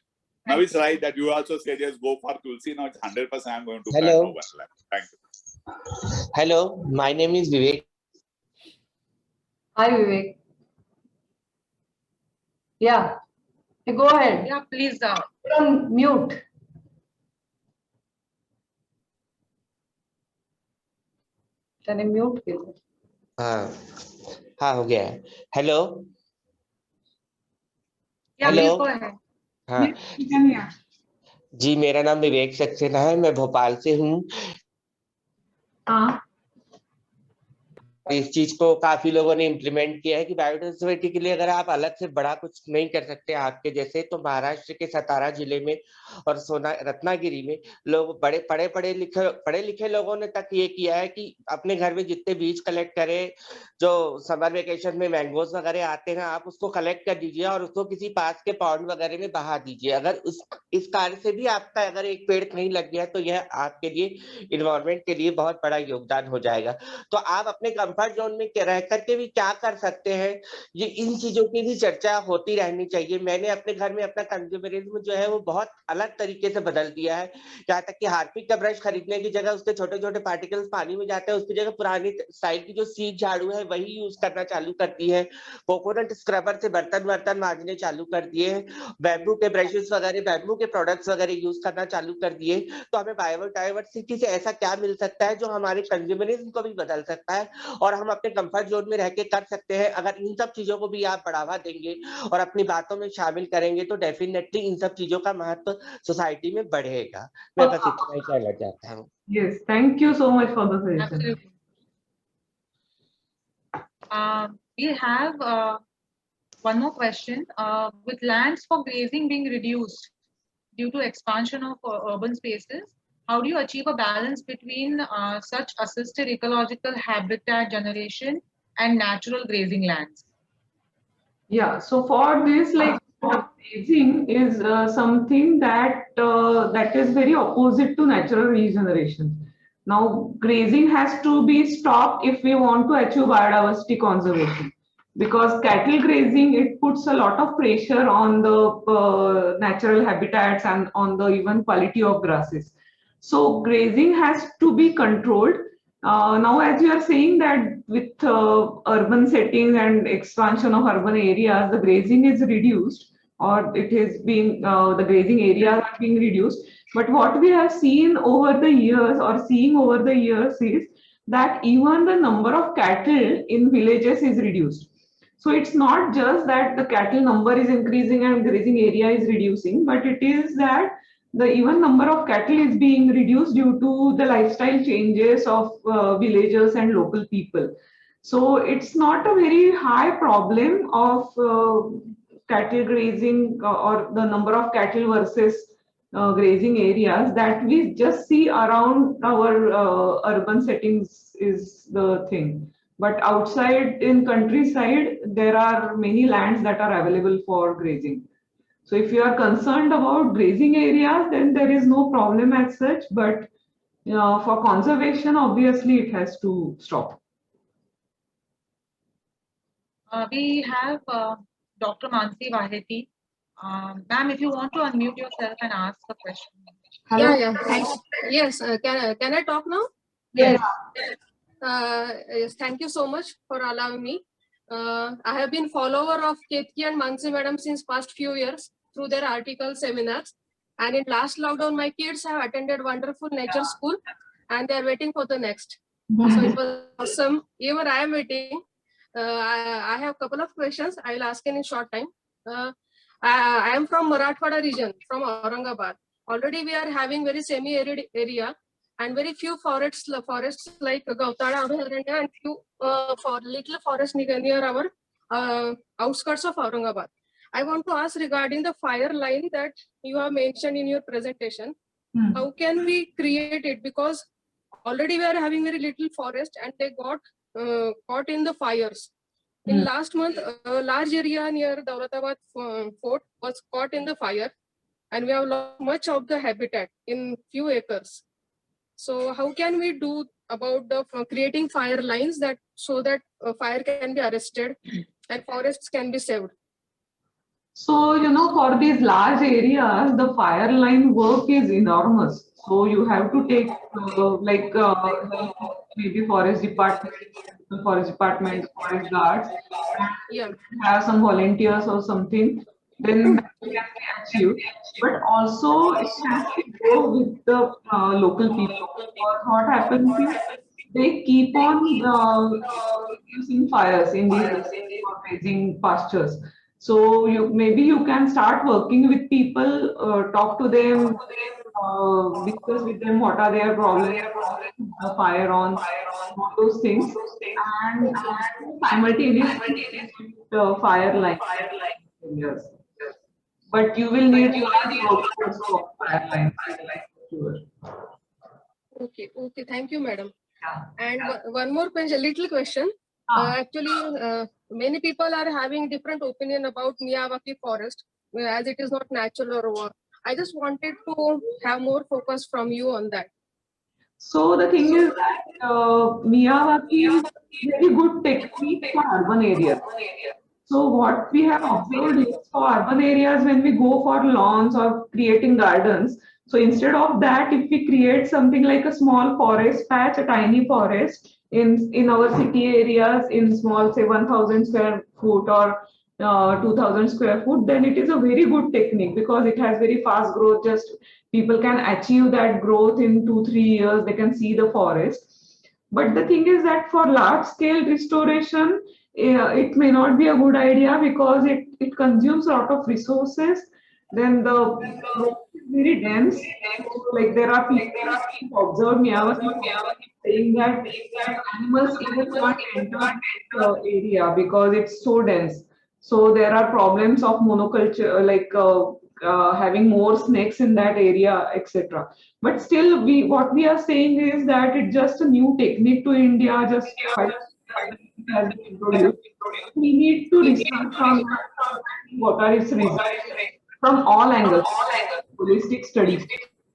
Now it's right that you also say just go for Tulsi. Now it's 100% I'm going to Hello. plant 1 lakh. Thank you. Hello, my name is Vivek. Hi, Vivek. Yeah. Go ahead. Yeah, please. Put on mute. Can I mute? हाँ हो गया है. Hello. Yeah, Hello. please go ahead. हाँ जी, मेरा नाम विवेक सक्सेना है, मैं भोपाल से हूँ. इस चीज को काफी लोगों ने इम्प्लीमेंट किया है कि बायोडाइवर्सिटी के लिए अगर आप अलग से बड़ा कुछ नहीं कर सकते आपके जैसे, तो महाराष्ट्र के सतारा जिले में और रत्नागिरी में लोग पढ़े लिखे लोगों ने तक ये किया है कि अपने घर में जितने बीज कलेक्ट करें, जो समर वेकेशन में मैंगोज वगैरह आते हैं, आप उसको कलेक्ट कर दीजिए और उसको किसी पास के पॉन्ड वगैरह में बहा दीजिए. अगर इस कार्य से भी आपका अगर एक पेड़ कहीं लग गया तो यह आपके लिए इन्वायरमेंट के लिए बहुत बड़ा योगदान हो जाएगा. तो आप अपने कंफर्ट जोन में रह करके भी क्या कर सकते हैं, ये इन चीजों की भी चर्चा होती रहनी चाहिए. मैंने अपने घर में अपना कंज्यूमरिज्म जो है वो बहुत अलग तरीके से बदल दिया है. यहाँ तक कि हार्पिक का ब्रश खरीदने की जगह उसके छोटे छोटे पार्टिकल्स पानी में जाते हैं, उसकी जगह पुरानी स्टाइल की जो सीड झाड़ू है वही यूज करना चालू करती है. कोकोनट स्क्रबर से बर्तन मांजने चालू कर दिए हैं. बैम्बू के ब्रशेस वगैरह, बैम्बू के प्रोडक्ट्स वगैरह यूज करना चालू कर दिए. तो हमें बायोडाइवर्सिटी से ऐसा क्या मिल सकता है जो हमारे कंज्यूमरिज्म को भी बदल सकता है और हम अपने कंफर्ट जोन में रह के कर सकते हैं. अगर इन सब चीजों को भी आप बढ़ावा देंगे और अपनी बातों में शामिल करेंगे तो डेफिनेटली इन सब चीजों का महत्व सोसाइटी में बढ़ेगा. मैं बस इतना ही कहना चाहता हूँ. Yes, thank you so much for the suggestion. Absolutely. We have one more question. With lands for grazing being reduced due to expansion of urban spaces, how do you achieve a balance between such assisted ecological habitat generation and natural grazing lands? Yeah, so for this, like grazing is something that that is very opposite to natural regeneration. Now, grazing has to be stopped if we want to achieve biodiversity conservation, because cattle grazing, it puts a lot of pressure on the natural habitats and on the even quality of grasses. So grazing has to be controlled. Now, as you are saying that with urban settings and expansion of urban areas, the grazing is reduced, or it is being the grazing areas are being reduced. But what we have seen over the years, or seeing over the years, is that even the number of cattle in villages is reduced. So it's not just that the cattle number is increasing and grazing area is reducing, but it is that the even number of cattle is being reduced due to the lifestyle changes of villagers and local people. So it's not a very high problem of cattle grazing or the number of cattle versus grazing areas that we just see around our urban settings is the thing. But outside in countryside, there are many lands that are available for grazing. So if you are concerned about grazing areas, then there is no problem as such. But for conservation, obviously, it has to stop. We have Dr. Mansi Vaheti. Ma'am, if you want to unmute yourself and ask a question. Hello? Yeah, yeah. Thanks. Yes, can I talk now? Yes. Yes, thank you so much for allowing me. I have been follower of Ketki and Mansi madam since past few years through their articles, seminars. And in last lockdown, my kids have attended wonderful nature school and they are waiting for the next. So it was awesome. Even I am waiting. I have a couple of questions. I will ask in a short time. I am from Marathwada region, from Aurangabad. Already we are having very semi-arid area and very few forests like Gautada Abhayaranya and few for little forest near our outskirts of Aurangabad. I want to ask regarding the fire line that you have mentioned in your presentation. How can we create it? Because already we are having very little forest and they got caught in the fires. In last month, a large area near Daulatabad fort was caught in the fire and we have lost much of the habitat in few acres. So how can we do about the creating fire lines that so that fire can be arrested and forests can be saved? So, for these large areas, the fire line work is enormous. So you have to take maybe forest department, forest guards, and have some volunteers or something. Then that can be achieved. But also it has to go with the local people. Because what happens is they keep on using fires in these grazing pastures. So maybe you can start working with people, talk to them, discuss with them what are their problems, fire on, all those things, and simultaneously fire line. Yes. But you will need workforce for fire line. Sure. Okay, thank you, madam. And one more question, little question. Actually, many people are having different opinion about Miyawaki forest as it is not natural or what. I just wanted to have more focus from you on that. So the thing is that Miyawaki is very good technique for urban areas. So what we have observed is for urban areas when we go for lawns or creating gardens. So instead of that, if we create something like a small forest patch, a tiny forest in our city areas in small, say 1,000 square foot or 2,000 square foot, then it is a very good technique because it has very fast growth. Just people can achieve that growth in 2-3 years. They can see the forest. But the thing is that for large scale restoration, it may not be a good idea because it consumes a lot of resources. Then the growth is very dense. So, like there are people who observe Miyawaki saying that animals even can't enter the area because it's so dense. So there are problems of monoculture, like having more snakes in that area, etc. But still, what we are saying is that it's just a new technique to India, just has been introduced. We need to research on what are its results from all angles, holistic studies.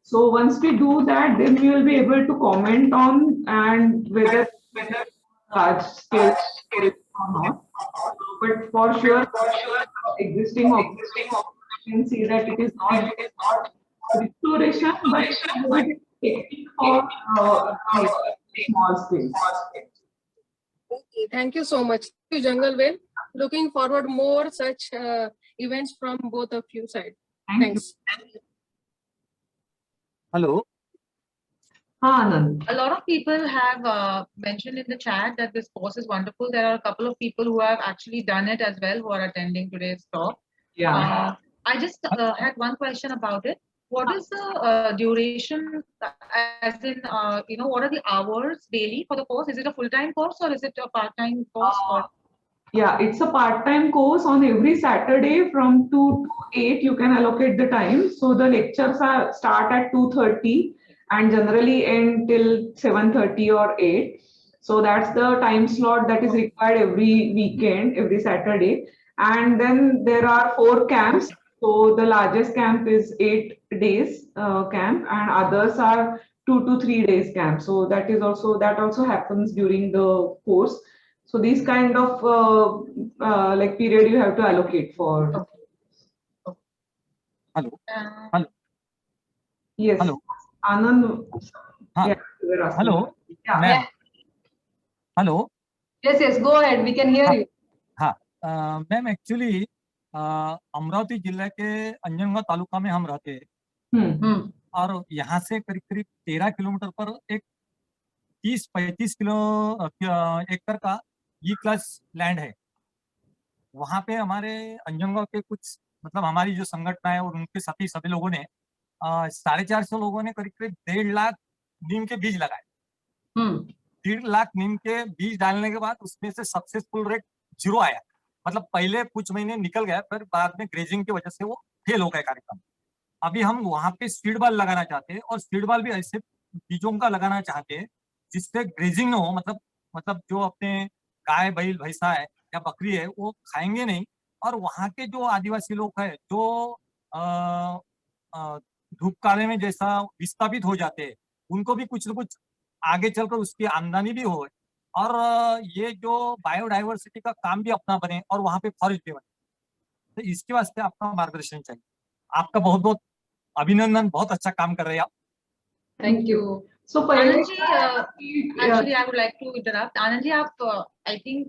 So once we do that, then we will be able to comment on and whether large scale or not. But for sure, existing you can see that it is not restoration, but technique for small scale. Okay, thank you so much. Thank you, Jungle Whale. Looking forward more such events from both of you side. Thanks. Hello. Anand. A lot of people have mentioned in the chat that this course is wonderful. There are a couple of people who have actually done it as well who are attending today's talk. Yeah. I just had one question about it. What is the duration, as in, what are the hours daily for the course? Is it a full-time course or is it a part-time course? Or Yeah, it's a part-time course. On every Saturday from 2 to 8, you can allocate the time. So the lectures start at 2:30 and generally end till 7:30 or 8. So that's the time slot that is required every weekend, every Saturday. And then there are 4 camps. So the largest camp is 8 days camp, and others are 2 to 3 days camp. So that also happens during the course. So these kind of like period you have to allocate for. okay. Hello. Uh, Yes. Hello. Anand. हाँ. Yeah, you were asking. Hello. Yeah. Ma'am. Hello. Yes, go ahead. We can hear you. हाँ. Ma'am actually Amravati जिले के अंजनगांव तालुका में हम रहते हैं और यहाँ से करीब करीब 13 किलोमीटर पर एक 30-35 एकड़ का E-क्लास लैंड है। वहाँ पे हमारे अंजनगांव के कुछ मतलब हमारी जो संगठन है और उनके साथी सभी लोगों ने 450 लोगों ने करीब करीब 1.5 लाख नीम के बीज लगाए। 1.5 लाख नीम के बीज डालने के बाद उसमें से सक्सेसफुल रेट 0 आया। मतलब पहले कुछ महीने निकल गया, फिर बाद में ग्रेजिंग की वजह से वो फेल हो गए कार्यक्रम। अभी हम वहाँ पे सीड बॉल लगाना चाहते हैं और सीड बॉल भी ऐसे बीजों का लगाना चाहते हैं जिससे ग्रेजिंग न हो, मतलब जो अपने गाय बैल भैंसा है या बकरी है वो खाएंगे नहीं, और वहाँ के जो आदिवासी लोग हैं जो धूप काले में जैसा विस्थापित हो जाते हैं उनको भी कुछ न कुछ आगे चलकर उसकी आमदनी भी हो और ये जो बायोडाइवर्सिटी का काम भी अपना बने और वहाँ पे फॉरेस्ट भी बने। तो इसके वास्ते आपका मार्गदर्शन चाहिए। आपका बहुत बहुत अभिनंदन, बहुत अच्छा काम कर रहे हैं आप। Thank you. So Anand ji, actually I would like to interrupt. Anand ji, आप I think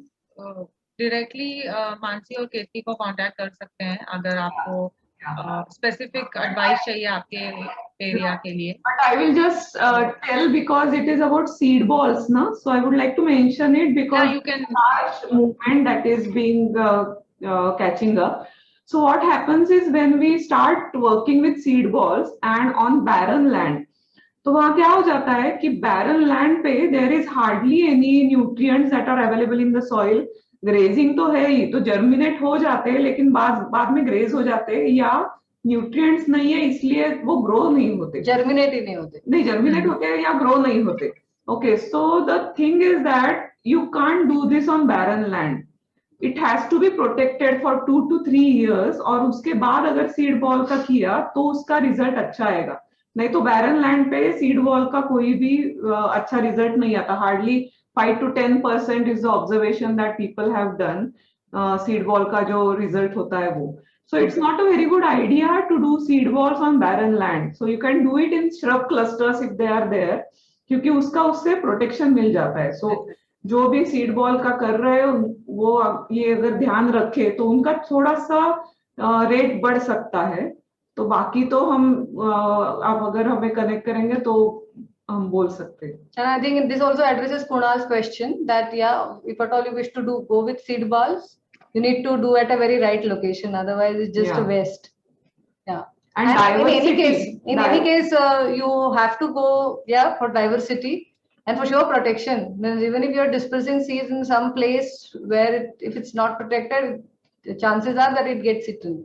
directly मानसी और केतकी को कांटेक्ट कर सकते हैं अगर आपको specific advice चाहिए आपके area के लिए. But I will just tell because it is about seed balls, no? So I would like to mention it because Yeah, you can. large movement that is being catching up. So what happens is when we start working with seed balls and on barren land, तो वहाँ क्या हो जाता है कि barren land पे there is hardly any nutrients that are available in the soil. Grazing तो है ही, तो germinate हो जाते हैं लेकिन बाद में graze हो जाते हैं या न्यूट्रिएंट्स नहीं है इसलिए वो ग्रो नहीं होते, जर्मिनेट ही नहीं होते, नहीं जर्मिनेट होते हैं या ग्रो नहीं होते। Okay, so the thing is that you can't do this on barren land, it has to be protected for 2 to 3 years और उसके बाद अगर सीड बॉल का किया तो उसका रिजल्ट अच्छा आएगा। नहीं तो बैरन लैंड पे सीड बॉल का कोई भी अच्छा रिजल्ट नहीं आता। Hardly 5 to 10% is the observation that people have done seed ball का जो रिजल्ट होता है वो। So it's not a very good idea to do seed balls on barren land. So you can do it in shrub clusters if they are there, क्योंकि उससे protection मिल जाता है। So जो भी सीड बॉल का कर रहे हो वो ये अगर ध्यान रखे तो उनका थोड़ा सा रेट बढ़ सकता है। तो बाकी तो हम आप अगर हमें कनेक्ट करेंगे तो हम बोल सकते हैं। And I think this also addresses Kunal's question that if at all you wish to go with seed balls, you need to do at a very right location, otherwise it's just a waste. And in any case you have to go for diversity and for sure protection. Even if you're dispersing seeds in some place where if it's not protected, the chances are that it gets eaten.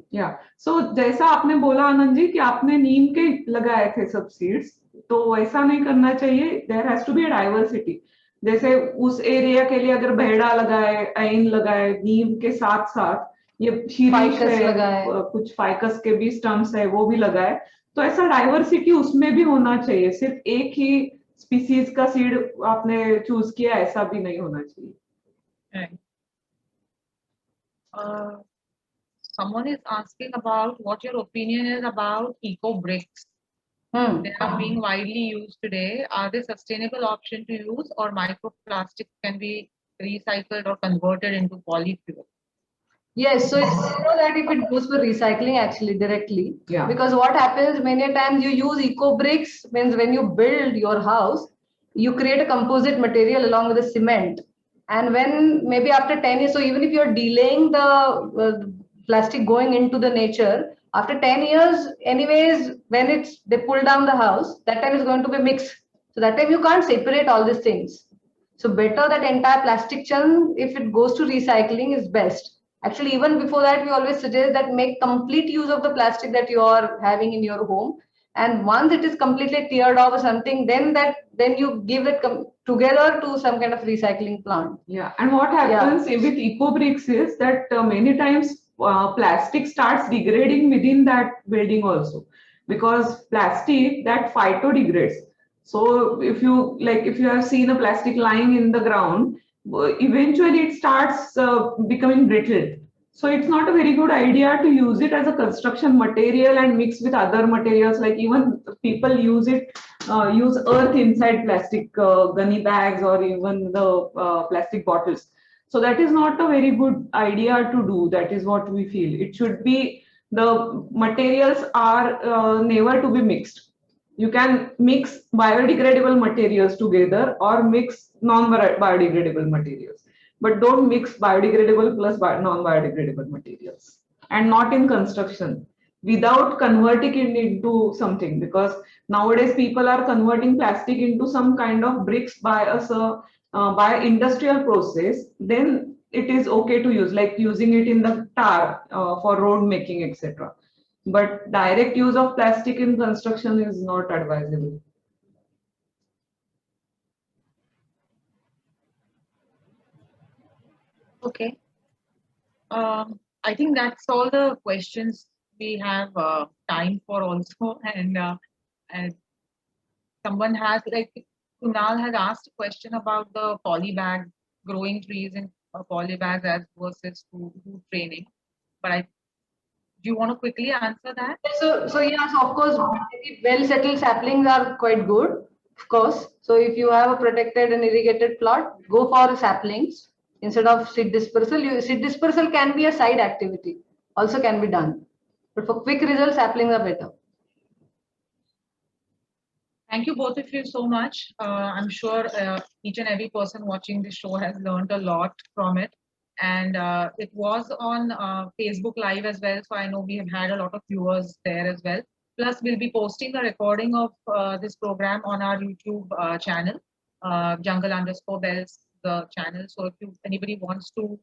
So जैसा आपने बोला आनंद जी कि आपने नीम के लगाए थे सब seeds, तो वैसा नहीं करना चाहिए। There has to be a diversity. जैसे उस एरिया के लिए अगर बेहड़ा लगाए, ऐन लगाए, नीम के साथ साथ ये शीरीष है, कुछ फाइकस के भी स्टम्स है वो भी लगाए, तो ऐसा डाइवर्सिटी उसमें भी होना चाहिए। सिर्फ एक ही स्पीसीज का सीड आपने चूज किया ऐसा भी नहीं होना चाहिए। Someone is asking about what your opinion is about eco bricks. They are being widely used today. Are they sustainable option to use, or microplastics can be recycled or converted into polyfuel? Yes, so it's that if it goes for recycling actually directly, because what happens many times you use eco bricks, means when you build your house, you create a composite material along with the cement, and when maybe after 10 years, so even if you're delaying the plastic going into the nature, After 10 years, anyways, when they pull down the house, that time is going to be mixed. So that time you can't separate all these things. So better that entire plastic chunk, if it goes to recycling, is best. Actually, even before that, we always suggest that make complete use of the plastic that you are having in your home. And once it is completely teared off or something, then you give it together to some kind of recycling plant. Yeah, and what happens with eco-bricks is that many times plastic starts degrading within that building also, because plastic that phytodegrades. So if you have seen a plastic lying in the ground, eventually it starts becoming brittle. So it's not a very good idea to use it as a construction material and mix with other materials. Like even people use earth inside plastic gunny bags or even the plastic bottles. So that is not a very good idea to do. That is what we feel. It should be, the materials are never to be mixed. You can mix biodegradable materials together or mix non-biodegradable materials, but don't mix biodegradable plus non-biodegradable materials, and not in construction without converting it into something, because nowadays people are converting plastic into some kind of bricks by industrial process. Then it is okay to use, like using it in the tar for road making, etc. But direct use of plastic in construction is not advisable. Okay. I think that's all the questions we have time for also. And someone has, like, Kunal has asked a question about the poly bag, growing trees in poly bags as versus food training. But do you want to quickly answer that? So of course, well settled saplings are quite good, of course. So if you have a protected and irrigated plot, go for saplings instead of seed dispersal. Seed dispersal can be a side activity, also can be done. But for quick results, saplings are better. Thank you both of you so much. I'm sure each and every person watching this show has learned a lot from it. And it was on Facebook Live as well. So I know we have had a lot of viewers there as well. Plus, we'll be posting a recording of this program on our YouTube channel, Jungle_Bells, the channel. So if anybody wants to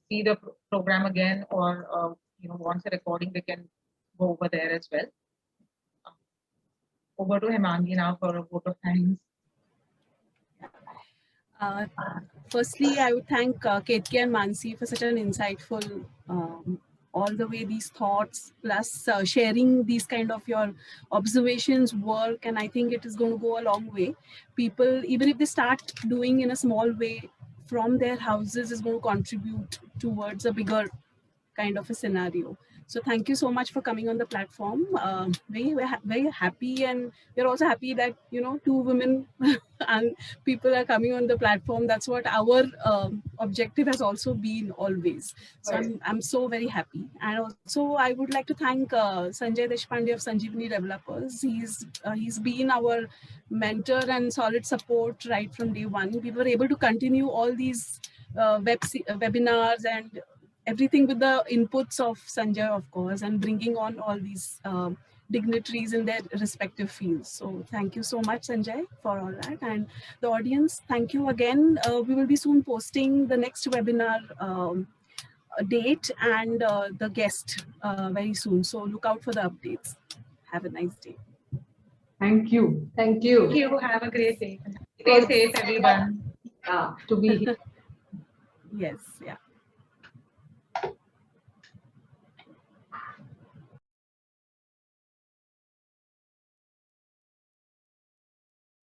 see the program again, or wants a recording, they can go over there as well. Over to Hemangi now for a vote of thanks. Firstly, I would thank Ketki and Mansi for such an insightful, all the way these thoughts, plus sharing these kind of your observations, work, and I think it is going to go a long way. People, even if they start doing in a small way from their houses, is going to contribute towards a bigger kind of a scenario. So thank you so much for coming on the platform. Very happy, and we're also happy that 2 women and people are coming on the platform. That's what our objective has also been always. So right. I'm so very happy. And also I would like to thank Sanjay Deshpande of Sanjeevani Developers. He's been our mentor and solid support right from day one. We were able to continue all these webinars and everything with the inputs of Sanjay, of course, and bringing on all these dignitaries in their respective fields. So thank you so much, Sanjay, for all that. And the audience, thank you again. We will be soon posting the next webinar date and the guest very soon. So look out for the updates. Have a nice day. Thank you. Thank you. Thank you. Have a great day. Stay safe, everyone. To be here. Yes, yeah.